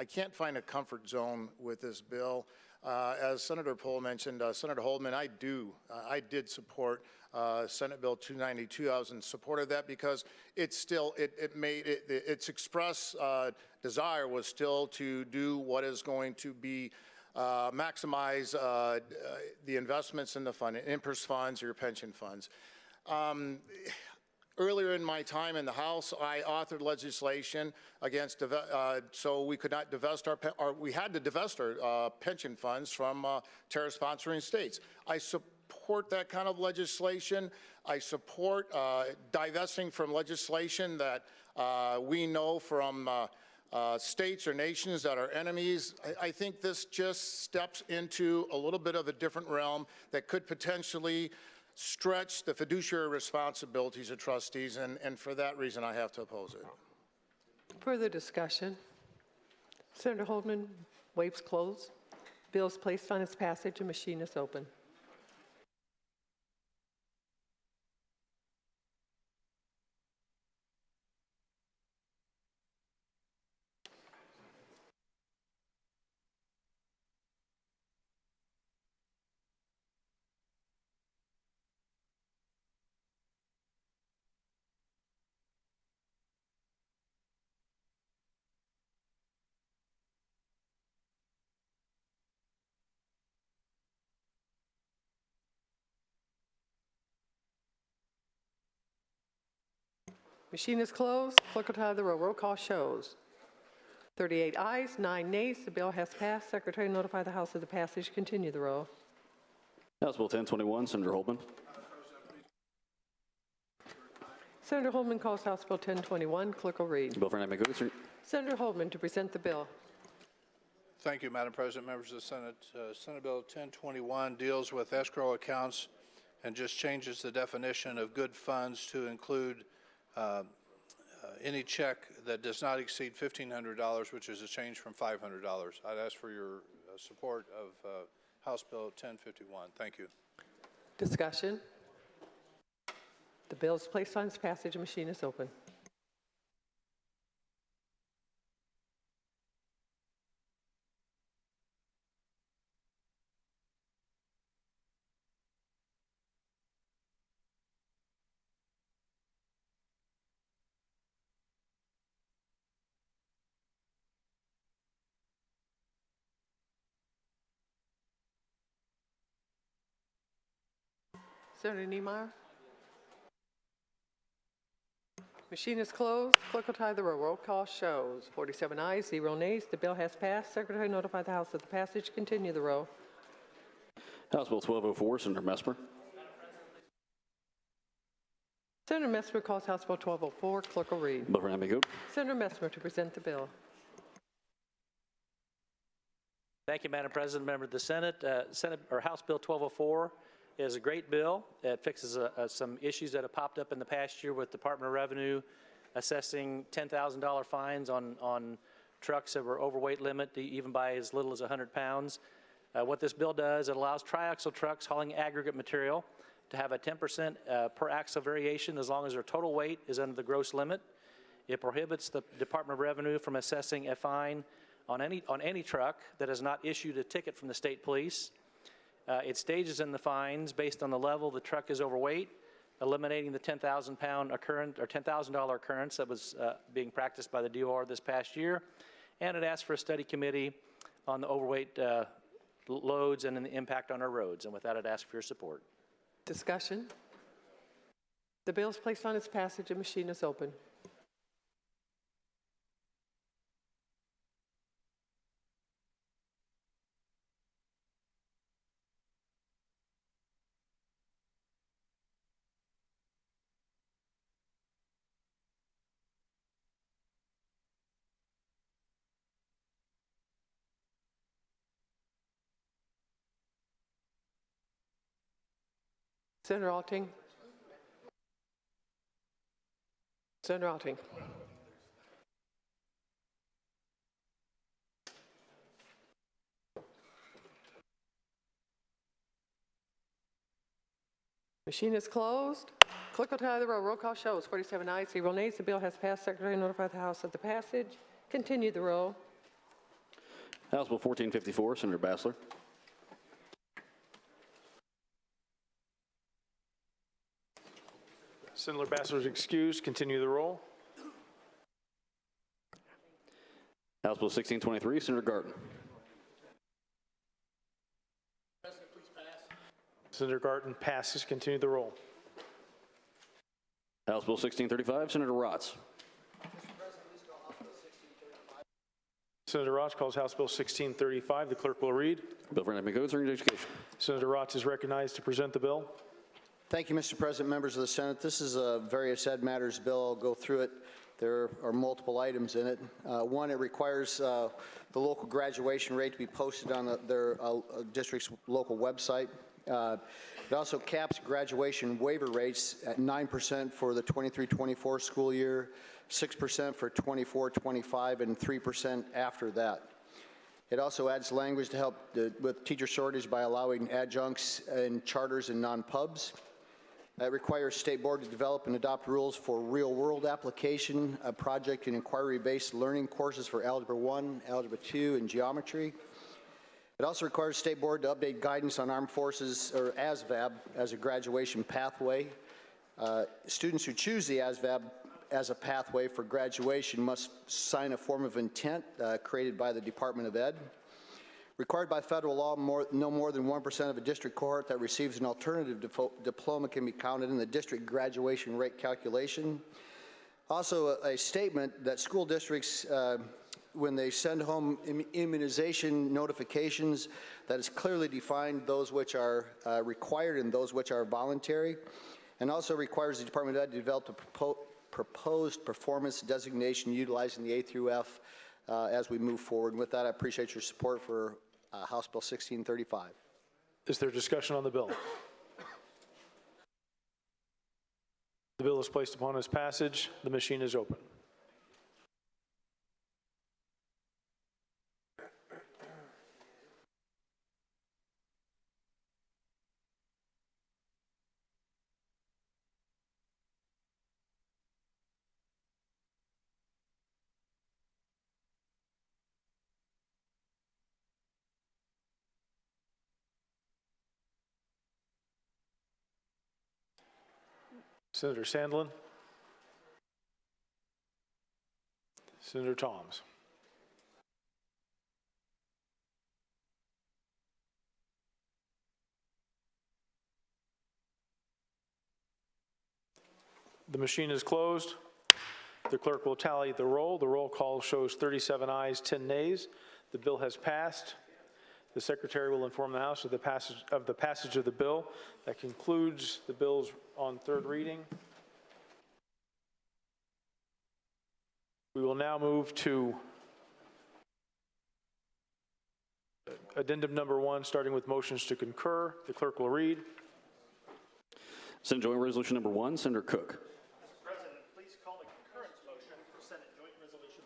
can't find a comfort zone with this bill. As Senator Pohl mentioned, Senator Holdman, I did support Senate Bill 292. I was in support of that because its express desire was still to do what is going to be maximize the investments in the fund, InPers funds or your pension funds. Earlier in my time in the House, I authored legislation against so we could not divest we had to divest our pension funds from terror sponsoring states. I support that kind of legislation. I support divesting from legislation that we know from states or nations that are enemies. I think this just steps into a little bit of a different realm that could potentially stretch the fiduciary responsibilities of trustees, and for that reason, I have to oppose it. Further discussion? Senator Holdman waives close. Bill is placed on its passage. A machine is open. Machine is closed. Clerk will tally the roll. Roll call shows 38 ayes, 9 nays. The bill has passed. Secretary, notify the House of the passage. Continue the roll. House Bill 1021, Senator Holdman. Senator Holdman calls House Bill 1021. Clerk will read. Bill for Niemeyer. Senator Holdman to present the bill. Thank you, Madam President, members of the Senate. Senate Bill 1021 deals with escrow accounts and just changes the definition of good funds to include any check that does not exceed $1,500, which is a change from $500. I'd ask for your support of House Bill 1051. Thank you. Discussion. The bill is placed on its passage. A machine is open. Senator Niemeyer. Machine is closed. Clerk will tally the roll. Roll call shows 47 ayes, 0 nays. The bill has passed. Secretary, notify the House of the passage. Continue the roll. House Bill 1204, Senator Messmer. Senator Messmer calls House Bill 1204. Clerk will read. Bill for Namby Goat. Senator Messmer to present the bill. Thank you, Madam President, member of the Senate. House Bill 1204 is a great bill. It fixes some issues that have popped up in the past year with Department of Revenue assessing $10,000 fines on trucks that were overweight limit, even by as little as 100 pounds. What this bill does, it allows triaxle trucks hauling aggregate material to have a 10% per axle variation as long as their total weight is under the gross limit. It prohibits the Department of Revenue from assessing a fine on any truck that has not issued a ticket from the state police. It stages in the fines based on the level the truck is overweight, eliminating the 10,000 pound occurrence or $10,000 occurrence that was being practiced by the DOR this past year. And it asks for a study committee on the overweight loads and the impact on our roads. And with that, I'd ask for your support. Discussion. The bill is placed on its passage. The machine is open. Senator Alting. Senator Alting. Machine is closed. Clerk will tally the roll. Roll call shows 47 ayes, 0 nays. The bill has passed. Secretary notify the House of the passage. Continue the roll. House Bill 1454, Senator Bassler. Senator Bassler is excused. Continue the roll. House Bill 1623, Senator Garten. Senator Garten passes. Continue the roll. House Bill 1635, Senator Raatz. Senator Raatz calls House Bill 1635. The clerk will read. Bill for Namby Goat, Education. Senator Raatz is recognized to present the bill. Thank you, Mr. President, members of the Senate. This is a various ed matters bill. I'll go through it. There are multiple items in it. One, it requires the local graduation rate to be posted on their district's local website. It also caps graduation waiver rates at 9% for the 23-24 school year, 6% for 24-25, and 3% after that. It also adds language to help with teacher shortage by allowing adjuncts in charters and non-pubs. It requires State Board to develop and adopt rules for real-world application, project and inquiry-based learning courses for Algebra 1, Algebra 2, and Geometry. It also requires State Board to update guidance on Armed Forces, or ASVAB, as a graduation pathway. Students who choose the ASVAB as a pathway for graduation must sign a form of intent created by the Department of Ed. Required by federal law, no more than 1% of a district cohort that receives an alternative diploma can be counted in the district graduation rate calculation. Also, a statement that school districts, when they send home immunization notifications, that is clearly defined those which are required and those which are voluntary, and also requires the Department of Ed to develop a proposed performance designation utilizing the A through F as we move forward. And with that, I appreciate your support for House Bill 1635. Is there discussion on the bill? The bill is placed upon its passage. The machine is open. Senator Sandlin. Senator Toms. The machine is closed. The clerk will tally the roll. The roll call shows 37 ayes, 10 nays. The bill has passed. The Secretary will inform the House of the passage of the bill. That concludes the bills on third reading. We will now move to addendum number 1, starting with motions to concur. The clerk will read. Senate Joint Resolution number 1, Senator Koch. Mr. President, please call the concurrence motion for Senate Joint Resolution.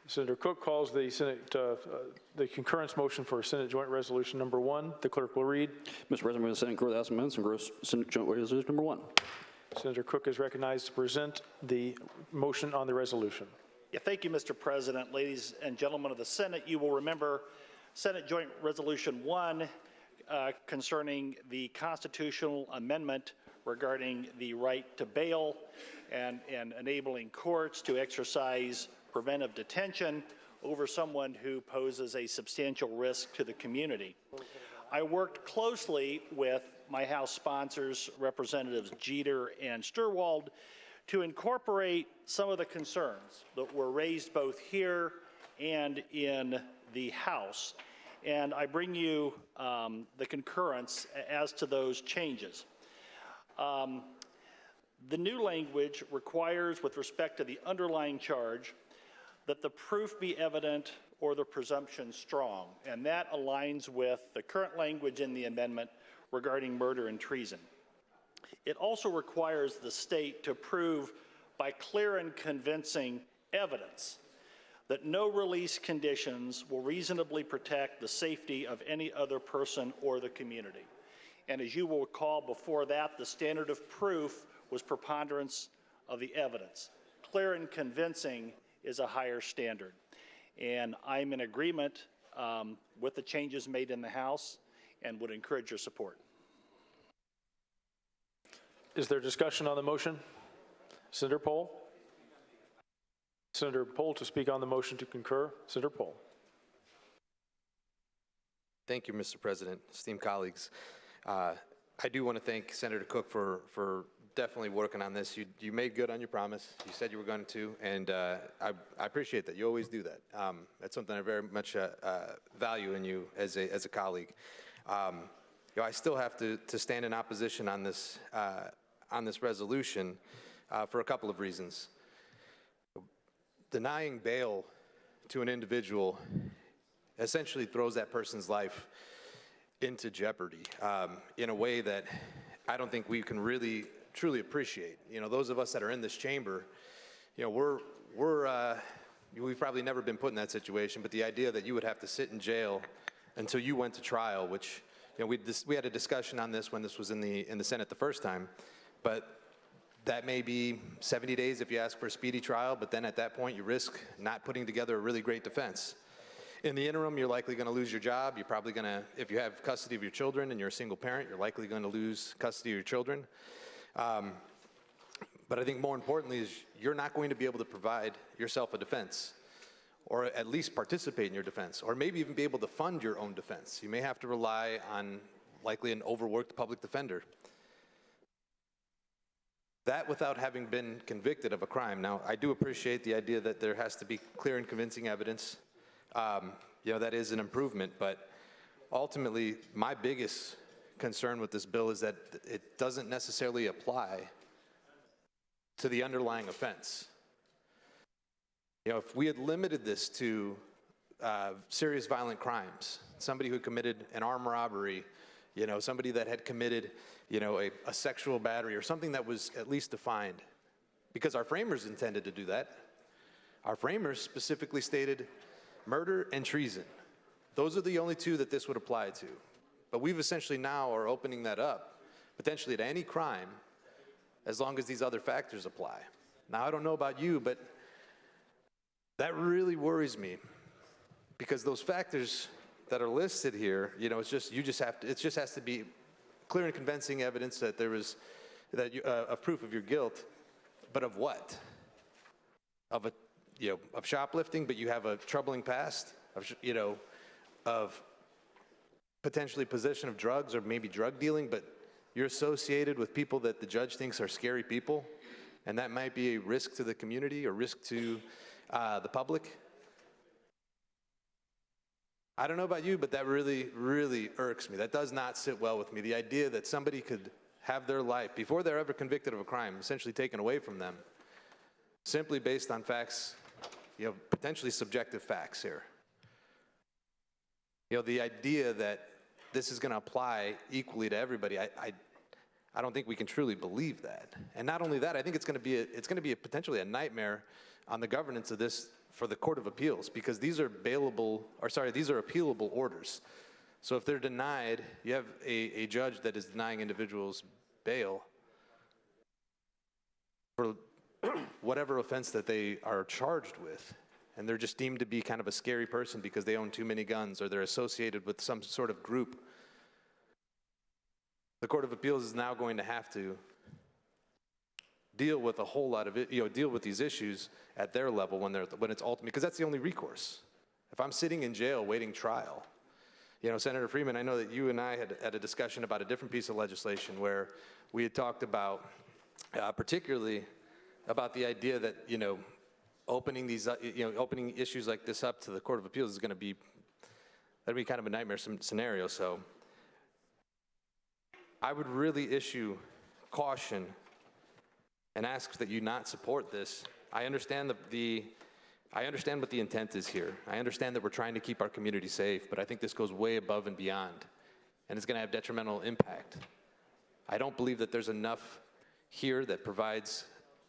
Senator Koch calls the concurrence motion for Senate Joint Resolution number 1. The clerk will read. Mr. President, move the Senate concur the House amendments and gross Senate Joint Resolution number 1. Senator Koch is recognized to present the motion on the resolution. Yeah, thank you, Mr. President. Ladies and gentlemen of the Senate, you will remember Senate Joint Resolution 1 concerning the constitutional amendment regarding the right to bail and enabling courts to exercise preventive detention over someone who poses a substantial risk to the community. I worked closely with my House sponsors, Representatives Jeter and Sturwald, to incorporate some of the concerns that were raised both here and in the House. And I bring you the concurrence as to those changes. The new language requires, with respect to the underlying charge, that the proof be evident or the presumption strong, and that aligns with the current language in the amendment regarding murder and treason. It also requires the state to prove by clear and convincing evidence that no release conditions will reasonably protect the safety of any other person or the community. And as you will recall, before that, the standard of proof was preponderance of the evidence. Clear and convincing is a higher standard. And I'm in agreement with the changes made in the House and would encourage your support. Is there discussion on the motion? Senator Pohl? Senator Pohl to speak on the motion to concur. Senator Pohl. Thank you, Mr. President, esteemed colleagues. I do want to thank Senator Koch for definitely working on this. You made good on your promise. You said you were going to, and I appreciate that. You always do that. That's something I very much value in you as a colleague. I still have to stand in opposition on this resolution for a couple of reasons. Denying bail to an individual essentially throws that person's life into jeopardy in a way that I don't think we can really truly appreciate. You know, those of us that are in this chamber, you know, we've probably never been put in that situation, but the idea that you would have to sit in jail until you went to trial, which, you know, we had a discussion on this when this was in the Senate the first time, but that may be 70 days if you ask for a speedy trial, but then at that point you risk not putting together a really great defense. In the interim, you're likely going to lose your job. You're probably going to, if you have custody of your children and you're a single parent, you're likely going to lose custody of your children. But I think more importantly is you're not going to be able to provide yourself a defense, or at least participate in your defense, or maybe even be able to fund your own defense. You may have to rely on likely an overworked public defender. That without having been convicted of a crime. Now, I do appreciate the idea that there has to be clear and convincing evidence. You know, that is an improvement, but ultimately, my biggest concern with this bill is that it doesn't necessarily apply to the underlying offense. You know, if we had limited this to serious violent crimes, somebody who committed an armed robbery, you know, somebody that had committed, you know, a sexual battery or something that was at least defined, because our framers intended to do that. Our framers specifically stated murder and treason. Those are the only two that this would apply to. But we've essentially now are opening that up, potentially to any crime, as long as these other factors apply. Now, I don't know about you, but that really worries me, because those factors that are listed here, you know, it just has to be clear and convincing evidence that there was, of proof of your guilt, but of what? Of shoplifting, but you have a troubling past, of potentially possession of drugs or maybe drug dealing, but you're associated with people that the judge thinks are scary people, and that might be a risk to the community or risk to the public. I don't know about you, but that really, really irks me. That does not sit well with me. The idea that somebody could have their life, before they're ever convicted of a crime, essentially taken away from them, simply based on facts, potentially subjective facts here. The idea that this is going to apply equally to everybody, I don't think we can truly believe that. And not only that, I think it's going to be potentially a nightmare on the governance of this for the Court of Appeals, because these are appealable orders. So if they're denied, you have a judge that is denying individuals bail for whatever offense that they are charged with, and they're just deemed to be kind of a scary person because they own too many guns or they're associated with some sort of group. The Court of Appeals is now going to have to deal with a whole lot of it, deal with these issues at their level when it's ultimate, because that's the only recourse. If I'm sitting in jail waiting trial, Senator Freeman, I know that you and I had a discussion about a different piece of legislation where we had talked about, particularly about the idea that, opening issues like this up to the Court of Appeals is going to be, that'd be kind of a nightmare scenario. So I would really issue caution and ask that you not support this. I understand what the intent is here. I understand that we're trying to keep our community safe, but I think this goes way above and beyond, and it's going to have detrimental impact. I don't believe that there's enough here that provides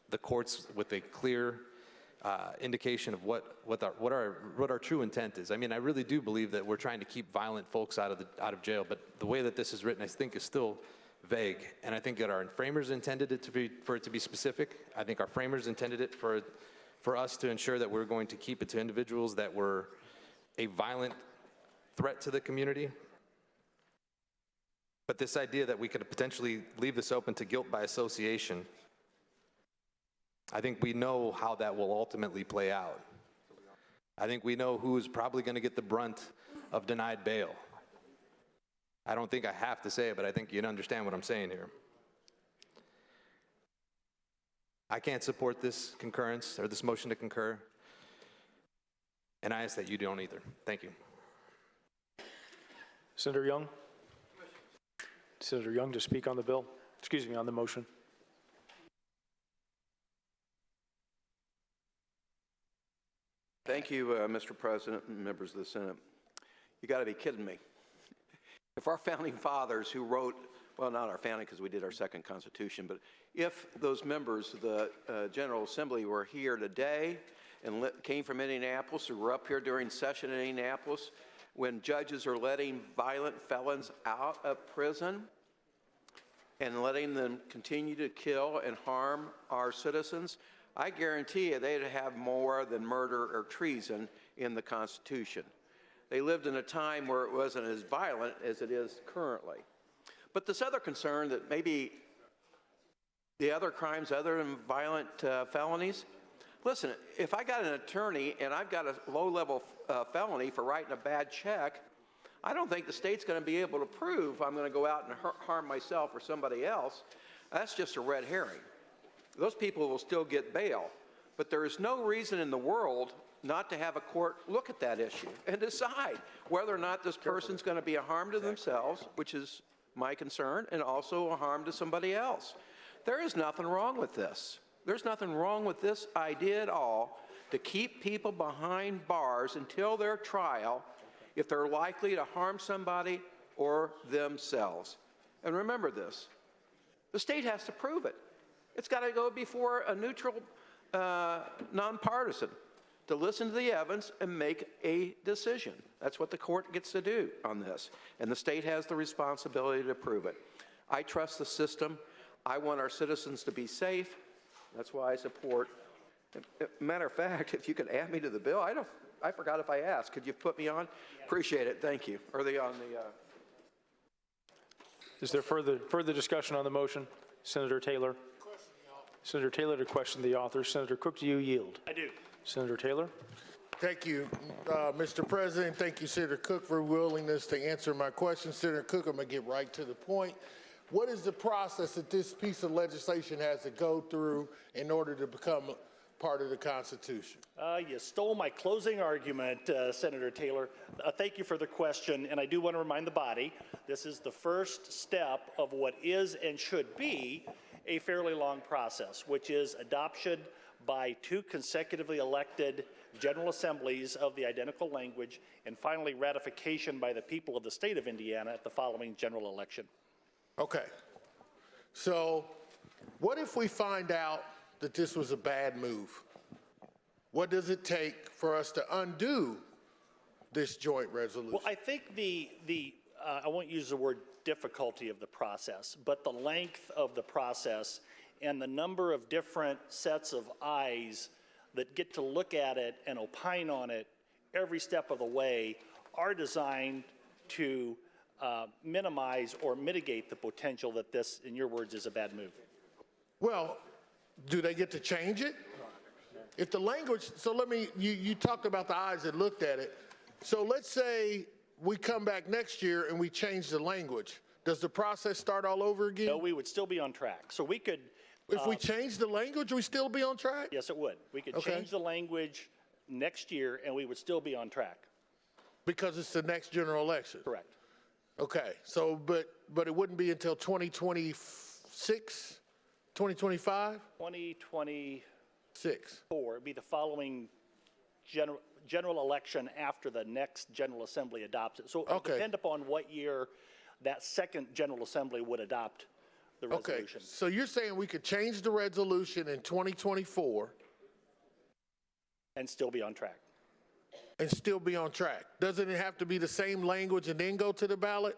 the courts with a clear indication of what our true intent is. I mean, I really do believe that we're trying to keep violent folks out of jail, but the way that this is written, I think, is still vague. And I think that our framers intended it for it to be specific. I think our framers intended it for us to ensure that we're going to keep it to individuals that were a violent threat to the community. But this idea that we could potentially leave this open to guilt by association, I think we know how that will ultimately play out. I think we know who is probably going to get the brunt of denied bail. I don't think I have to say it, but I think you understand what I'm saying here. I can't support this concurrence or this motion to concur, and I ask that you don't either. Thank you. Senator Young? Senator Young to speak on the bill, on the motion. Thank you, Mr. President and members of the Senate. You got to be kidding me. If our founding fathers who wrote, well, not our founding because we did our second Constitution, but if those members of the General Assembly were here today and came from Indianapolis, or were up here during session in Indianapolis, when judges are letting violent felons out of prison and letting them continue to kill and harm our citizens, I guarantee you they'd have more than murder or treason in the Constitution. They lived in a time where it wasn't as violent as it is currently. But this other concern that maybe the other crimes other than violent felonies, listen, if I got an attorney and I've got a low-level felony for writing a bad check, I don't think the state's going to be able to prove I'm going to go out and harm myself or somebody else. That's just a red herring. Those people will still get bail. But there is no reason in the world not to have a court look at that issue and decide whether or not this person's going to be a harm to themselves, which is my concern, and also a harm to somebody else. There is nothing wrong with this. There's nothing wrong with this idea at all to keep people behind bars until their trial if they're likely to harm somebody or themselves. And remember this, the state has to prove it. It's got to go before a neutral, nonpartisan to listen to the evidence and make a decision. That's what the court gets to do on this. And the state has the responsibility to prove it. I trust the system. I want our citizens to be safe. That's why I support. Matter of fact, if you could add me to the bill, I forgot if I asked. Could you put me on? Appreciate it. Thank you. Are they on the? Is there further discussion on the motion? Senator Taylor. Senator Taylor to question the author. Senator Cook, do you yield? I do. Senator Taylor. Thank you, Mr. President. Thank you, Senator Cook, for willingness to answer my question. Senator Cook, I'm going to get right to the point. What is the process that this piece of legislation has to go through in order to become part of the Constitution? You stole my closing argument, Senator Taylor. Thank you for the question, and I do want to remind the body, this is the first step of what is and should be a fairly long process, which is adoption by 2 consecutively elected General Assemblies of the identical language, and finally ratification by the people of the state of Indiana at the following general election. Okay. So what if we find out that this was a bad move? What does it take for us to undo this joint resolution? Well, I think I won't use the word difficulty of the process, but the length of the process and the number of different sets of eyes that get to look at it and opine on it every step of the way are designed to minimize or mitigate the potential that this, in your words, is a bad move. Well, do they get to change it? If the language, so let me, you talked about the eyes that looked at it. So let's say we come back next year and we change the language. Does the process start all over again? No, we would still be on track. So we could. If we change the language, we still be on track? Yes, it would. We could change the language next year and we would still be on track. Because it's the next general election? Correct. Okay, so, but it wouldn't be until 2026, 2025? 2024 would be the following general election after the next General Assembly adopts it. So it would depend upon what year that second General Assembly would adopt the resolution. Okay, so you're saying we could change the resolution in 2024? And still be on track. And still be on track. Doesn't it have to be the same language and then go to the ballot?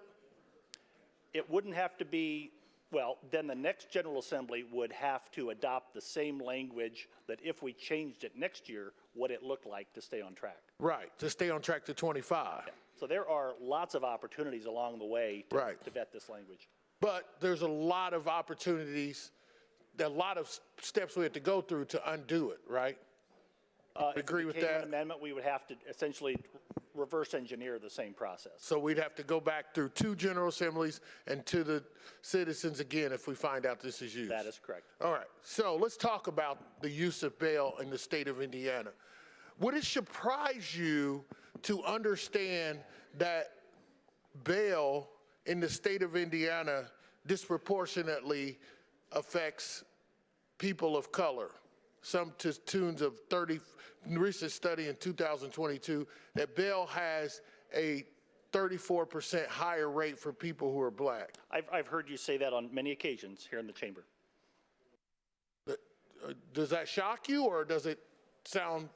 It wouldn't have to be, well, then the next General Assembly would have to adopt the same language that if we changed it next year, what it looked like to stay on track. Right, to stay on track to 25. Yeah. So there are lots of opportunities along the way to vet this language. But there's a lot of opportunities, a lot of steps we have to go through to undo it, right? Agree with that? If it became an amendment, we would have to essentially reverse engineer the same process. So we'd have to go back through 2 General Assemblies and to the citizens again if we find out this is used. That is correct. All right, so let's talk about the use of bail in the state of Indiana. Would it surprise you to understand that bail in the state of Indiana disproportionately affects people of color? Some to tunes of 30, recent study in 2022, that bail has a 34% higher rate for people who are black. I've heard you say that on many occasions here in the chamber. Does that shock you, or does it sound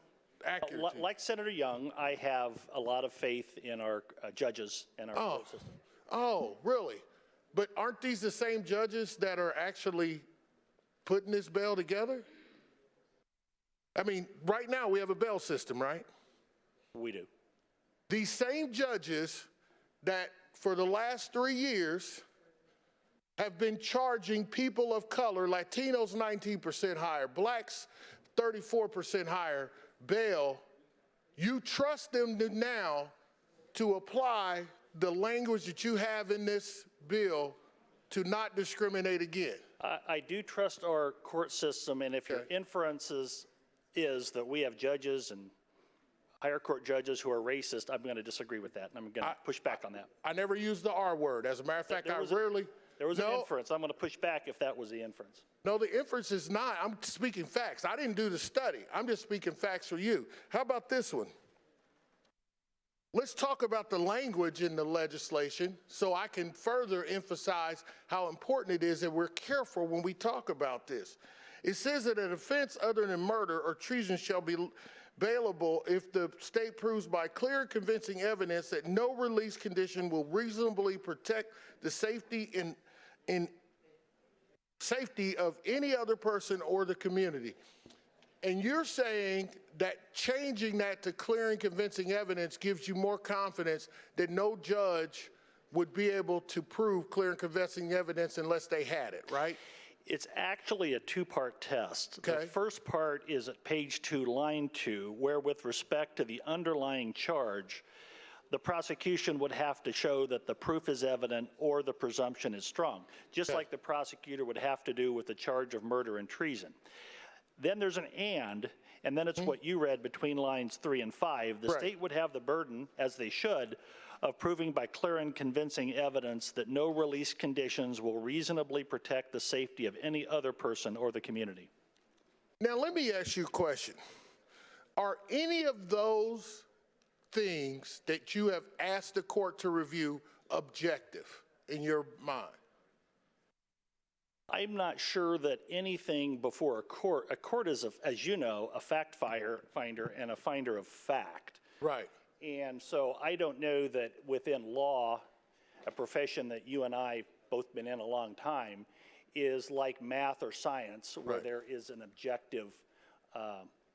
accurate? Like Senator Young, I have a lot of faith in our judges and our court system. Oh, really? But aren't these the same judges that are actually putting this bail together? I mean, right now we have a bail system, right? We do. These same judges that for the last 3 years have been charging people of color, Latinos 19% higher, blacks 34% higher bail, you trust them now to apply the language that you have in this bill to not discriminate again? I do trust our court system, and if your inferences is that we have judges and higher court judges who are racist, I'm going to disagree with that, and I'm going to push back on that. I never used the R word. As a matter of fact, There was an inference. I'm going to push back if that was the inference. No, the inference is not. I'm speaking facts. I didn't do the study. I'm just speaking facts for you. How about this one? Let's talk about the language in the legislation so I can further emphasize how important it is that we're careful when we talk about this. It says that an offense other than murder or treason shall be bailable if the state proves by clear and convincing evidence that no release condition will reasonably protect the safety of any other person or the community. And you're saying that changing that to clear and convincing evidence gives you more confidence that no judge would be able to prove clear and convincing evidence unless they had it, right? It's actually a 2-part test. Okay. The first part is at page 2, line 2, where with respect to the underlying charge, the prosecution would have to show that the proof is evident or the presumption is strong, just like the prosecutor would have to do with the charge of murder and treason. Then there's an and then it's what you read between lines 3 and 5. The Right. state would have the burden, as they should, of proving by clear and convincing evidence that no release conditions will reasonably protect the safety of any other person or the community. Now, let me ask you a question. Are any of those things that you have asked the court to review objective in your mind? I'm not sure that anything before a court is, as you know, a fact finder and a finder of fact. Right. And so I don't know that within law, a profession that you and I both been in a long time, is like math or science, where Right. there is an objective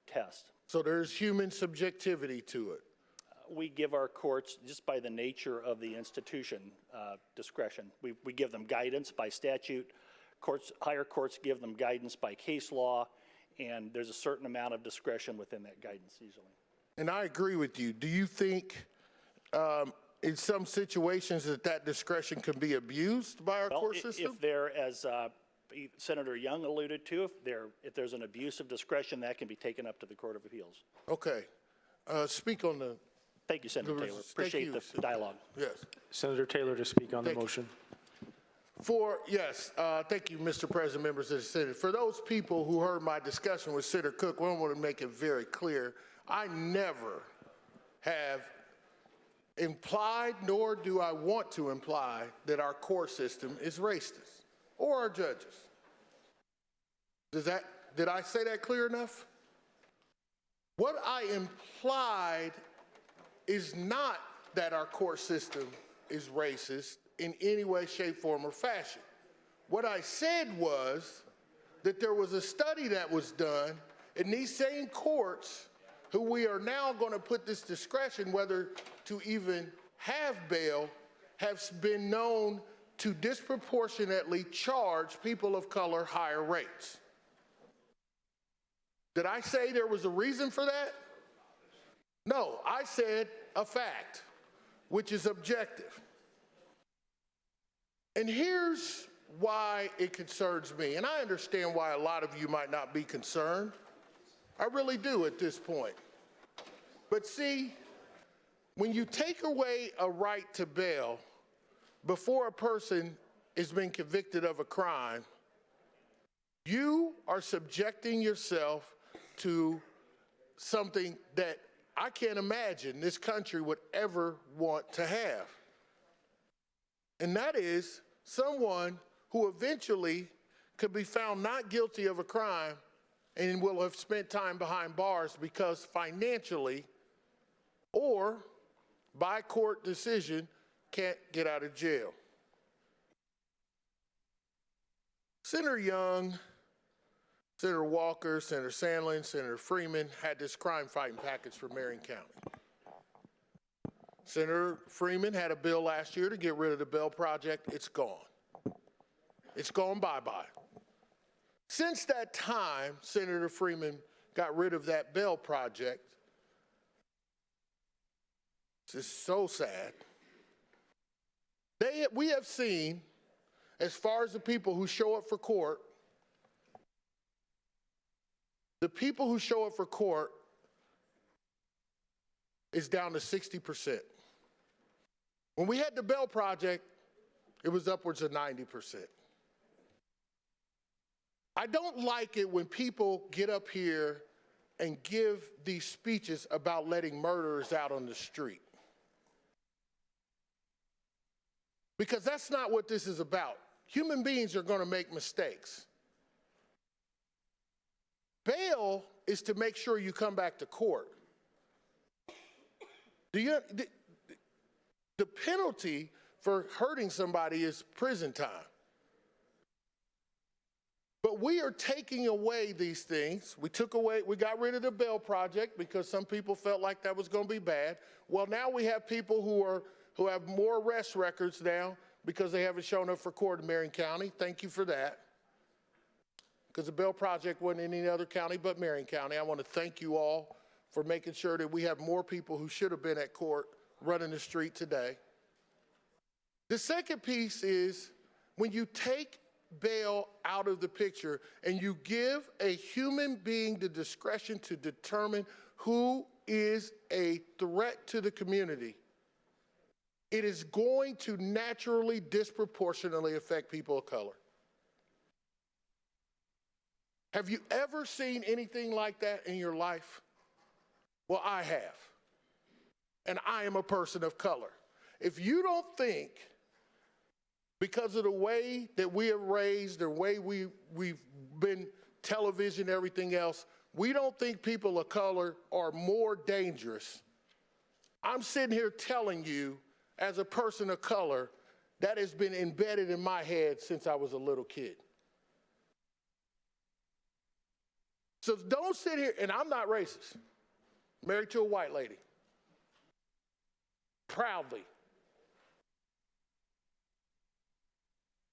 test. So there's human subjectivity to it. We give our courts, just by the nature of the institution, discretion. We give them guidance by statute. Higher courts give them guidance by case law, and there's a certain amount of discretion within that guidance usually. And I agree with you. Do you think in some situations that discretion can be abused by our court system? If there, as Senator Young alluded to, if there's an abuse of discretion, that can be taken up to the Court of Appeals. Okay. Speak on the... Thank you, Senator Taylor. Appreciate the dialogue. Yes. Senator Taylor to speak on the motion. Thank you, Mr. President, members of the Senate. For those people who heard my discussion with Senator Cook, I want to make it very clear. I never have implied, nor do I want to imply, that our court system is racist or our judges. Did I say that clear enough? What I implied is not that our court system is racist in any way, shape, form, or fashion. What I said was that there was a study that was done in these same courts who we are now going to put this discretion whether to even have bail, have been known to disproportionately charge people of color higher rates. Did I say there was a reason for that? No, I said a fact, which is objective. And here's why it concerns me, and I understand why a lot of you might not be concerned. I really do at this point. But see, when you take away a right to bail before a person has been convicted of a crime, you are subjecting yourself to something that I can't imagine this country would ever want to have. And that is someone who eventually could be found not guilty of a crime and will have spent time behind bars because financially or by court decision can't get out of jail. Senator Young, Senator Walker, Senator Sandlin, Senator Freeman had this crime-fighting package for Marion County. Senator Freeman had a bill last year to get rid of the Bell Project. It's gone. It's gone bye-bye. Since that time, Senator Freeman got rid of that Bell Project. It's just so sad. We have seen, as far as the people who show up for court, the people who show up for court is down to 60%. When we had the Bell Project, it was upwards of 90%. I don't like it when people get up here and give these speeches about letting murderers out on the street. Because that's not what this is about. Human beings are going to make mistakes. Bail is to make sure you come back to court. The penalty for hurting somebody is prison time. But we are taking away these things. We got rid of the Bell Project because some people felt like that was going to be bad. Well, now we have people who have more arrest records now because they haven't shown up for court in Marion County. Thank you for that. Because the Bell Project wasn't in any other county but Marion County. I want to thank you all for making sure that we have more people who should have been at court running the street today. The second piece is when you take bail out of the picture and you give a human being the discretion to determine who is a threat to the community, it is going to naturally disproportionately affect people of color. Have you ever seen anything like that in your life? Well, I have. And I am a person of color. If you don't think, because of the way that we are raised, the way we've been television, everything else, we don't think people of color are more dangerous. I'm sitting here telling you, as a person of color, that has been embedded in my head since I was a little kid. So don't sit here, and I'm not racist. Married to a white lady. Proudly.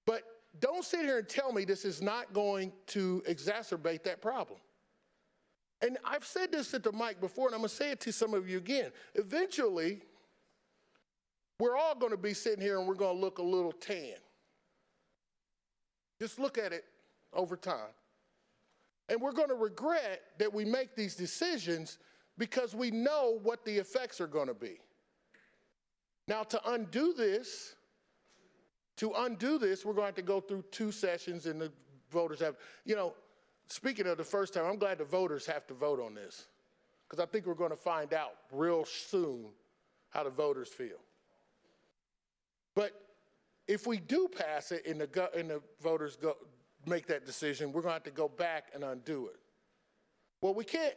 But don't sit here and tell me this is not going to exacerbate that problem. And I've said this at the mic before, and I'm going to say it to some of you again. Eventually, we're all going to be sitting here and we're going to look a little tan. Just look at it over time. And we're going to regret that we make these decisions because we know what the effects are going to be. Now, to undo this, we're going to have to go through 2 sessions and the voters have, speaking of the first time, I'm glad the voters have to vote on this because I think we're going to find out real soon how the voters feel. But if we do pass it and the voters make that decision, we're going to have to go back and undo it. Well, we can't.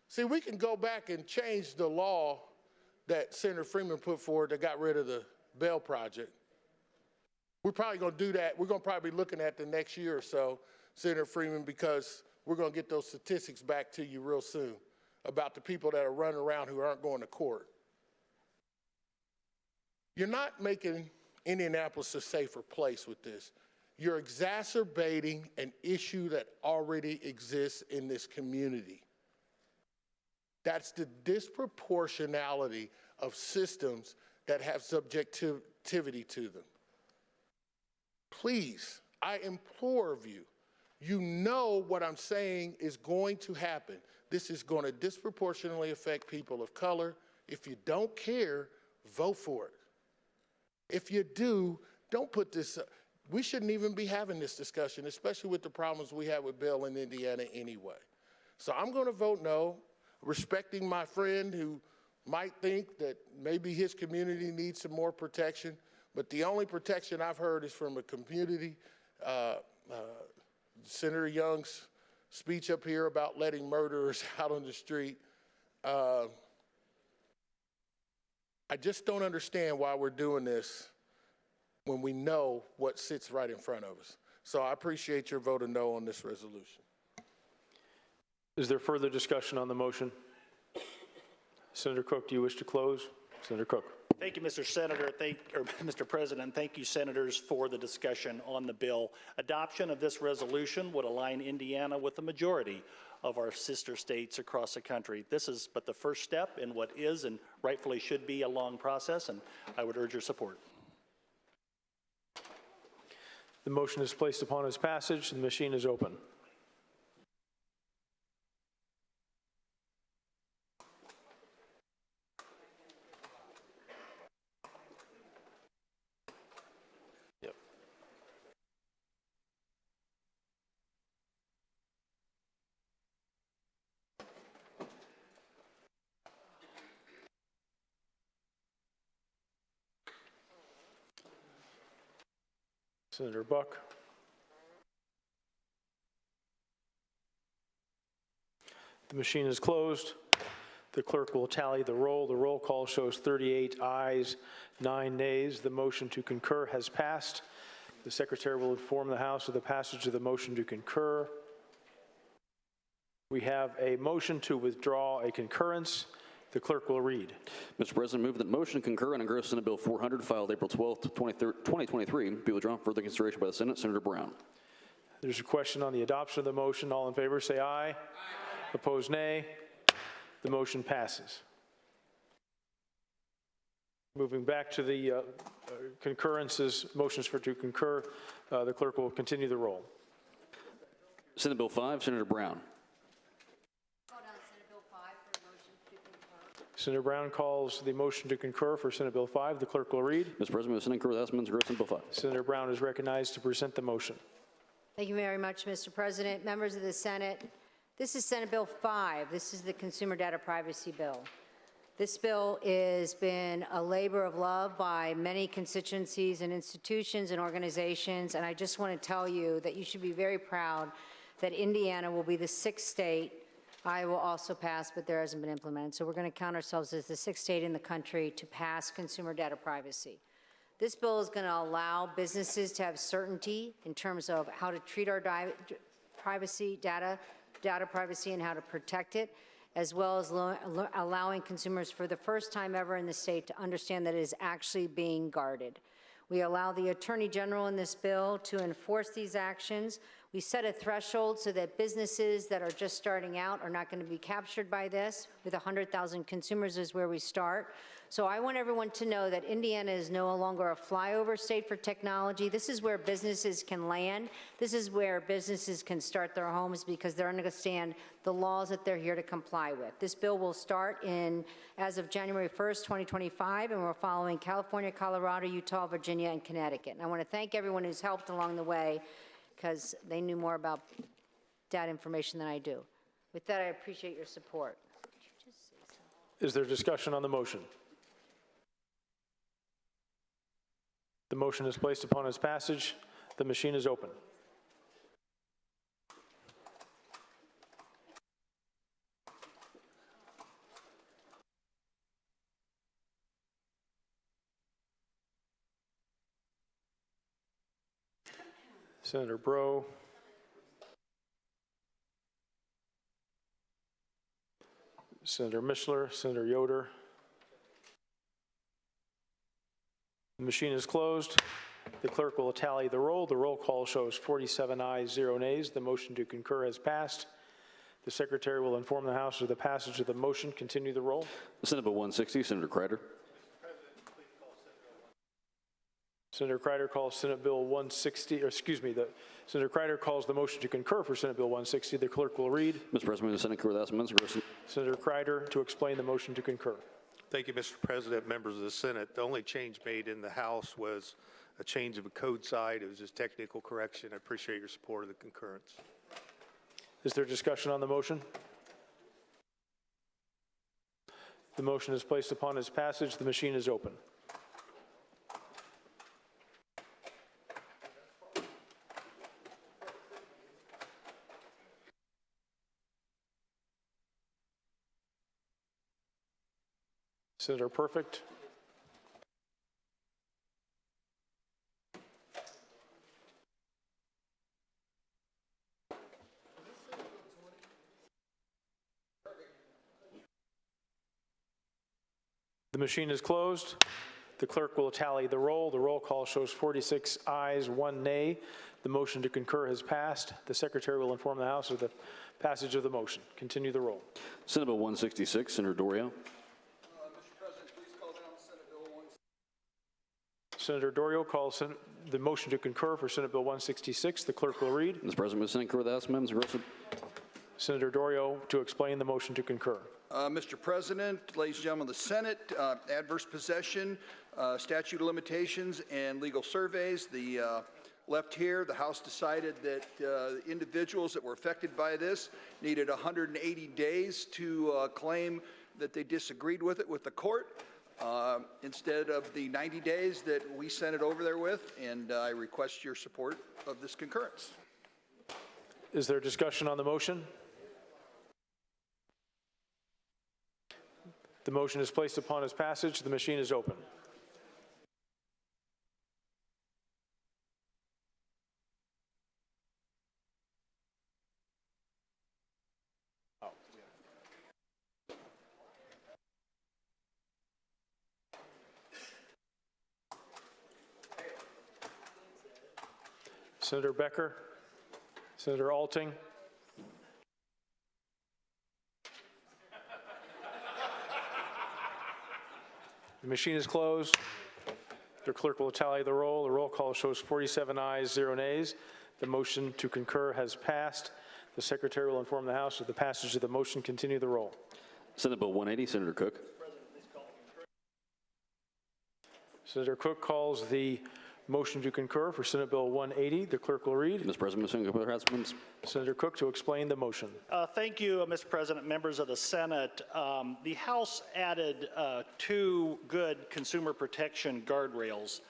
See, we can go back and change the law that Senator Freeman put forward that got rid of the Bell Project. We're probably going to do that. We're going to probably be looking at the next year or so, Senator Freeman, because we're going to get those statistics back to you real soon about the people that are running around who aren't going to court. You're not making Indianapolis a safer place with this. You're exacerbating an issue that already exists in this community. That's the disproportionality of systems that have subjectivity to them. Please, I implore of you, you know what I'm saying is going to happen. This is going to disproportionately affect people of color. If you don't care, vote for it. If you do, don't put this up. We shouldn't even be having this discussion, especially with the problems we have with Bill in Indiana anyway. So I'm going to vote no, respecting my friend who might think that maybe his community needs some more protection, but the only protection I've heard is from a community, Senator Young's speech up here about letting murderers out on the street. I just don't understand why we're doing this when we know what sits right in front of us. So I appreciate your vote of no on this resolution. Is there further discussion on the motion? Senator Koch, do you wish to close? Senator Koch. Thank you, Mr. Senator. Mr. President, thank you, senators, for the discussion on the bill. Adoption of this resolution would align Indiana with the majority of our sister states across the country. This is but the first step in what is and rightfully should be a long process, and I would urge your support. The motion is placed upon its passage. The machine is open. Senator Buck. The machine is closed. The clerk will tally the roll. The roll call shows 38 ayes, 9 nays. The motion to concur has passed. The secretary will inform the House of the passage of the motion to concur. We have a motion to withdraw a concurrence. The clerk will read. Mr. President, move that motion concur and engross Senate Bill 400 filed April 12, 2023 be withdrawn for further consideration by the Senate. Senator Brown. There's a question on the adoption of the motion. All in favor say aye. Aye. Opposed, nay. The motion passes. Moving back to the concurrences, motions to concur, the clerk will continue the roll. Senate Bill 5, Senator Brown. Senator Brown calls the motion to concur for Senate Bill 5. The clerk will read. Mr. President, the Senate concur with House Amendments regarding Senate Bill 5. Senator Brown is recognized to present the motion. Thank you very much, Mr. President. Members of the Senate, this is Senate Bill 5. This is the Consumer Data Privacy Bill. This bill has been a labor of love by many constituencies and institutions and organizations, and I just want to tell you that you should be very proud that Indiana will be the 6th state. Iowa will also pass, but there hasn't been implemented. So we're going to count ourselves as the 6th state in the country to pass consumer data privacy. This bill is going to allow businesses to have certainty in terms of how to treat our privacy data privacy and how to protect it, as well as allowing consumers for the first time ever in the state to understand that it is actually being guarded. We allow the Attorney General in this bill to enforce these actions. We set a threshold so that businesses that are just starting out are not going to be captured by this. With 100,000 consumers is where we start. So I want everyone to know that Indiana is no longer a flyover state for technology. This is where businesses can land. This is where businesses can start their homes because they understand the laws that they're here to comply with. This bill will start as of January 1st, 2025, and we're following California, Colorado, Utah, Virginia, and Connecticut. And I want to thank everyone who's helped along the way because they knew more about that information than I do. With that, I appreciate your support. Is there discussion on the motion? The motion is placed upon its passage. The machine is open. Senator Breaux. Senator Mishler, Senator Yoder. The machine is closed. The clerk will tally the roll. The roll call shows 47 ayes, 0 nays. The motion to concur has passed. The secretary will inform the House of the passage of the motion. Continue the roll. Senate Bill 160, Senator Crider. Senator Crider calls Senate Bill 160, or excuse me, Senator Crider calls the motion to concur for Senate Bill 160. The clerk will read. Mr. President, the Senate concur with House Amendments. Senator Crider to explain the motion to concur. Thank you, Mr. President, members of the Senate. The only change made in the House was a change of a code side. It was just technical correction. I appreciate your support of the concurrence. Is there discussion on the motion? The motion is placed upon its passage. The machine is open. Senator Perfect. The machine is closed. The clerk will tally the roll. The roll call shows 46 ayes, 1 nay. The motion to concur has passed. The secretary will inform the House of the passage of the motion. Continue the roll. Senate Bill 166, Senator Dorio. Senator Dorio calls the motion to concur for Senate Bill 166. The clerk will read. Mr. President, the Senate concur with House Amendments. Senator Dorio to explain the motion to concur. Mr. President, ladies and gentlemen of the Senate, adverse possession, statute of limitations, and legal surveys. The left here, the House decided that individuals that were affected by this needed 180 days to claim that they disagreed with it with the court. Instead of the 90 days that we sent it over there with, and I request your support of this concurrence. Is there discussion on the motion? The motion is placed upon its passage. The machine is open. Senator Becker, Senator Alting. The machine is closed. The clerk will tally the roll. The roll call shows 47 ayes, 0 nays. The motion to concur has passed. The secretary will inform the House of the passage of the motion. Continue the roll. Senate Bill 180, Senator Koch. Senator Cook calls the motion to concur for Senate Bill 180. The clerk will read. Mr. President, Senator Cook to explain the motion. Thank you, Mr. President, members of the Senate. The House added 2 good consumer protection guardrails.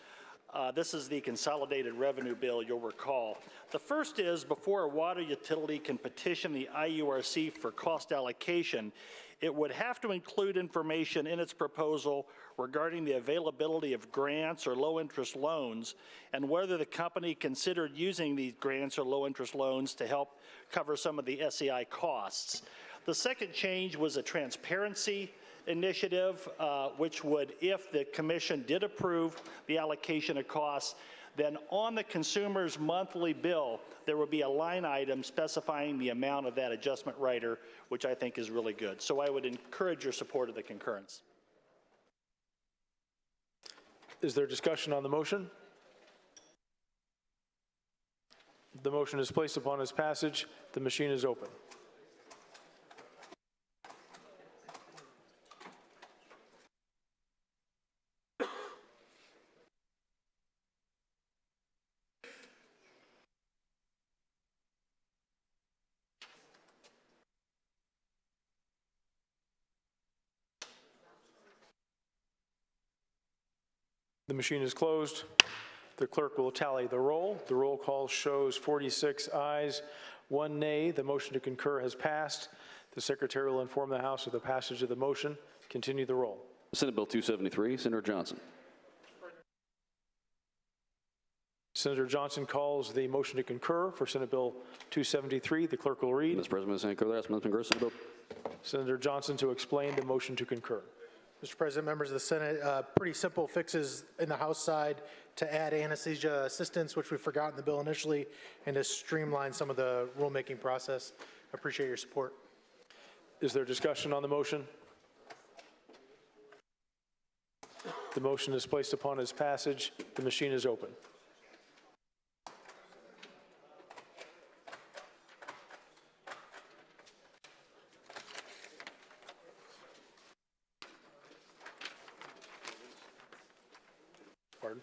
This is the consolidated revenue bill, you'll recall. The first is before a water utility can petition the IURC for cost allocation, it would have to include information in its proposal regarding the availability of grants or low-interest loans and whether the company considered using these grants or low-interest loans to help cover some of the SEI costs. The second change was a transparency initiative, which would, if the commission did approve the allocation of costs, then on the consumer's monthly bill, there would be a line item specifying the amount of that adjustment rider, which I think is really good. So I would encourage your support of the concurrence. Is there discussion on the motion? The motion is placed upon its passage. The machine is open. The machine is closed. The clerk will tally the roll. The roll call shows 46 ayes, 1 nay. The motion to concur has passed. The secretary will inform the House of the passage of the motion. Continue the roll. Senate Bill 273, Senator Johnson. Senator Johnson calls the motion to concur for Senate Bill 273. The clerk will read. Mr. President, Senator Bill. Senator Johnson to explain the motion to concur. Mr. President, members of the Senate, pretty simple fixes in the House side to add anesthesia assistance, which we forgot in the bill initially, and to streamline some of the rulemaking process. I appreciate your support. Is there discussion on the motion? The motion is placed upon its passage. The machine is open. Pardon?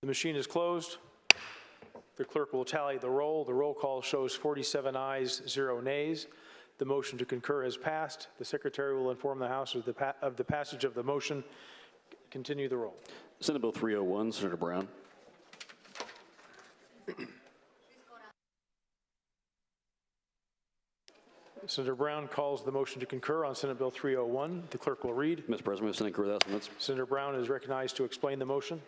The machine is closed. The clerk will tally the roll. The roll call shows 47 ayes, 0 nays. The motion to concur has passed. The secretary will inform the House of the passage of the motion. Continue the roll. Senate Bill 301, Senator Brown. Senator Brown calls the motion to concur on Senate Bill 301. The clerk will read. Mr. President, Senator Cruz. Senator Brown is recognized to explain the motion.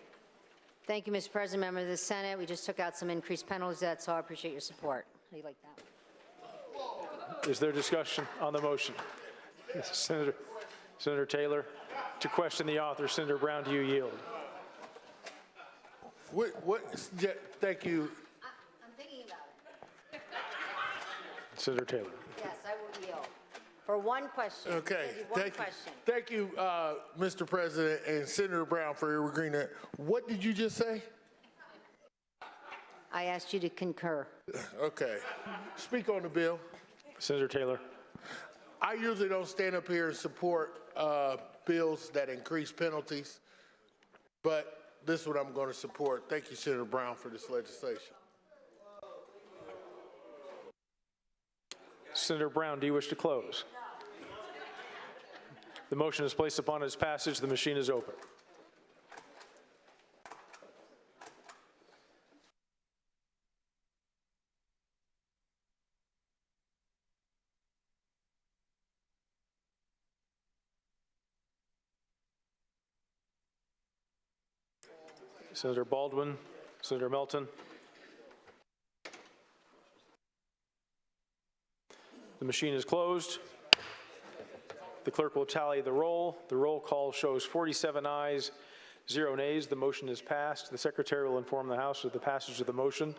Thank you, Mr. President, members of the Senate. We just took out some increased penalties, so I appreciate your support. How do you like that? Is there discussion on the motion? Senator Taylor, to question the author, Senator Brown, do you yield? Yeah, thank you. I'm thinking about it. Senator Taylor. Yes, I will yield. For one question. Okay, One question. thank you, Mr. President and Senator Brown for your agreement. What did you just say? I asked you to concur. Okay, speak on the bill. Senator Taylor. I usually don't stand up here and support bills that increase penalties, but this is what I'm going to support. Thank you, Senator Brown, for this legislation. Senator Brown, do you wish to close? The motion is placed upon its passage. The machine is open. Senator Baldwin, Senator Melton. The machine is closed. The clerk will tally the roll. The roll call shows 47 ayes, 0 nays. The motion is passed. The secretary will inform the House of the passage of the motion.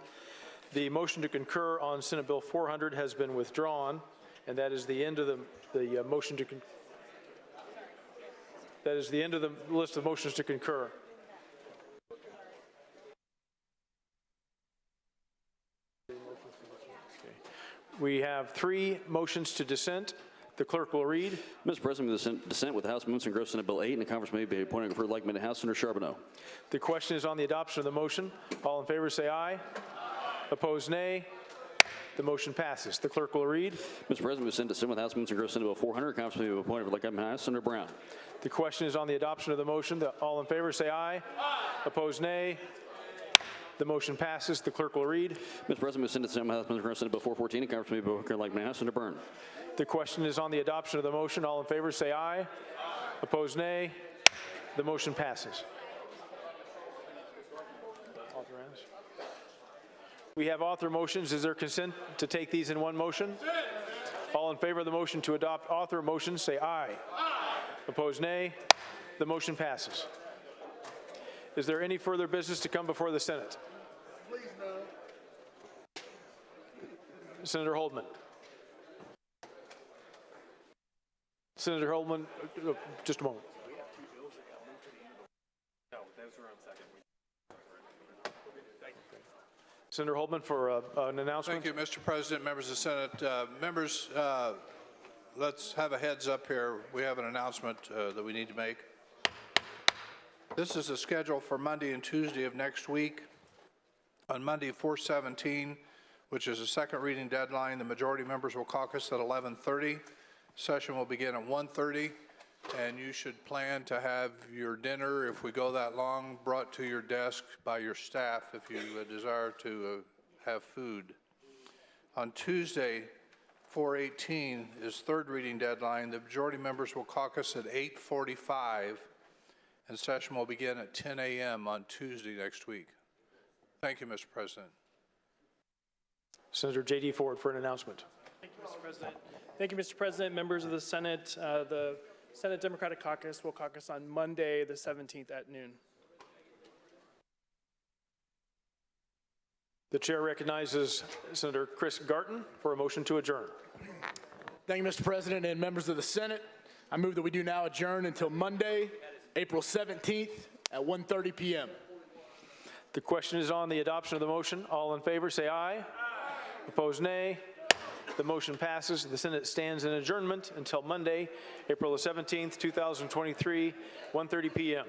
The motion to concur on Senate Bill 400 has been withdrawn, and that is the end of the motion to that is the end of the list of motions to concur. We have 3 motions to dissent. The clerk will read. Mr. President, with the dissent with the House moves and grows Senate Bill 8, and the conference may be appointed for like minute House Senator Charbonneau. The question is on the adoption of the motion. All in favor say aye. Aye. Opposed, nay. The motion passes. The clerk will read. Mr. President, with the dissent with the House moves and grows Senate Bill 400, conference may be appointed for like minute House Senator Brown. The question is on the adoption of the motion. All in favor say aye. Aye. Opposed, nay. The motion passes. The clerk will read. Mr. President, with the dissent with the House moves and grows Senate Bill 414, and conference may be appointed for like minute House Senator Byrne. The question is on the adoption of the motion. All in favor say aye. Aye. Opposed, nay. The motion passes. We have author motions. Is there consent to take these in one motion? All in favor of the motion to adopt author motions say aye. Aye. Opposed, nay. The motion passes. Is there any further business to come before the Senate? Please, no. Senator Holdman. Senator Holdman, just a moment. Senator Holdman for an announcement. Thank you, Mr. President, members of the Senate. Members, let's have a heads up here. We have an announcement that we need to make. This is a schedule for Monday and Tuesday of next week. On Monday, 4/17, which is a second reading deadline, the majority members will caucus at 11:30. Session will begin at 1:30, and you should plan to have your dinner, if we go that long, brought to your desk by your staff if you desire to have food. On Tuesday, 4/18 is third reading deadline. The majority members will caucus at 8:45, and session will begin at 10 a.m. on Tuesday next week. Thank you, Mr. President. Senator J.D. Ford for an announcement. Thank you, Mr. President. Thank you, Mr. President. Members of the Senate, the Senate Democratic Caucus will caucus on Monday, the 17th at noon. The chair recognizes Senator Chris Garten for a motion to adjourn. Thank you, Mr. President, and members of the Senate. I move that we do now adjourn until Monday, April 17th at 1:30 p.m. The question is on the adoption of the motion. All in favor say aye. Aye. Opposed, nay. The motion passes. The Senate stands in adjournment until Monday, April the 17th, 2023, 1:30 p.m.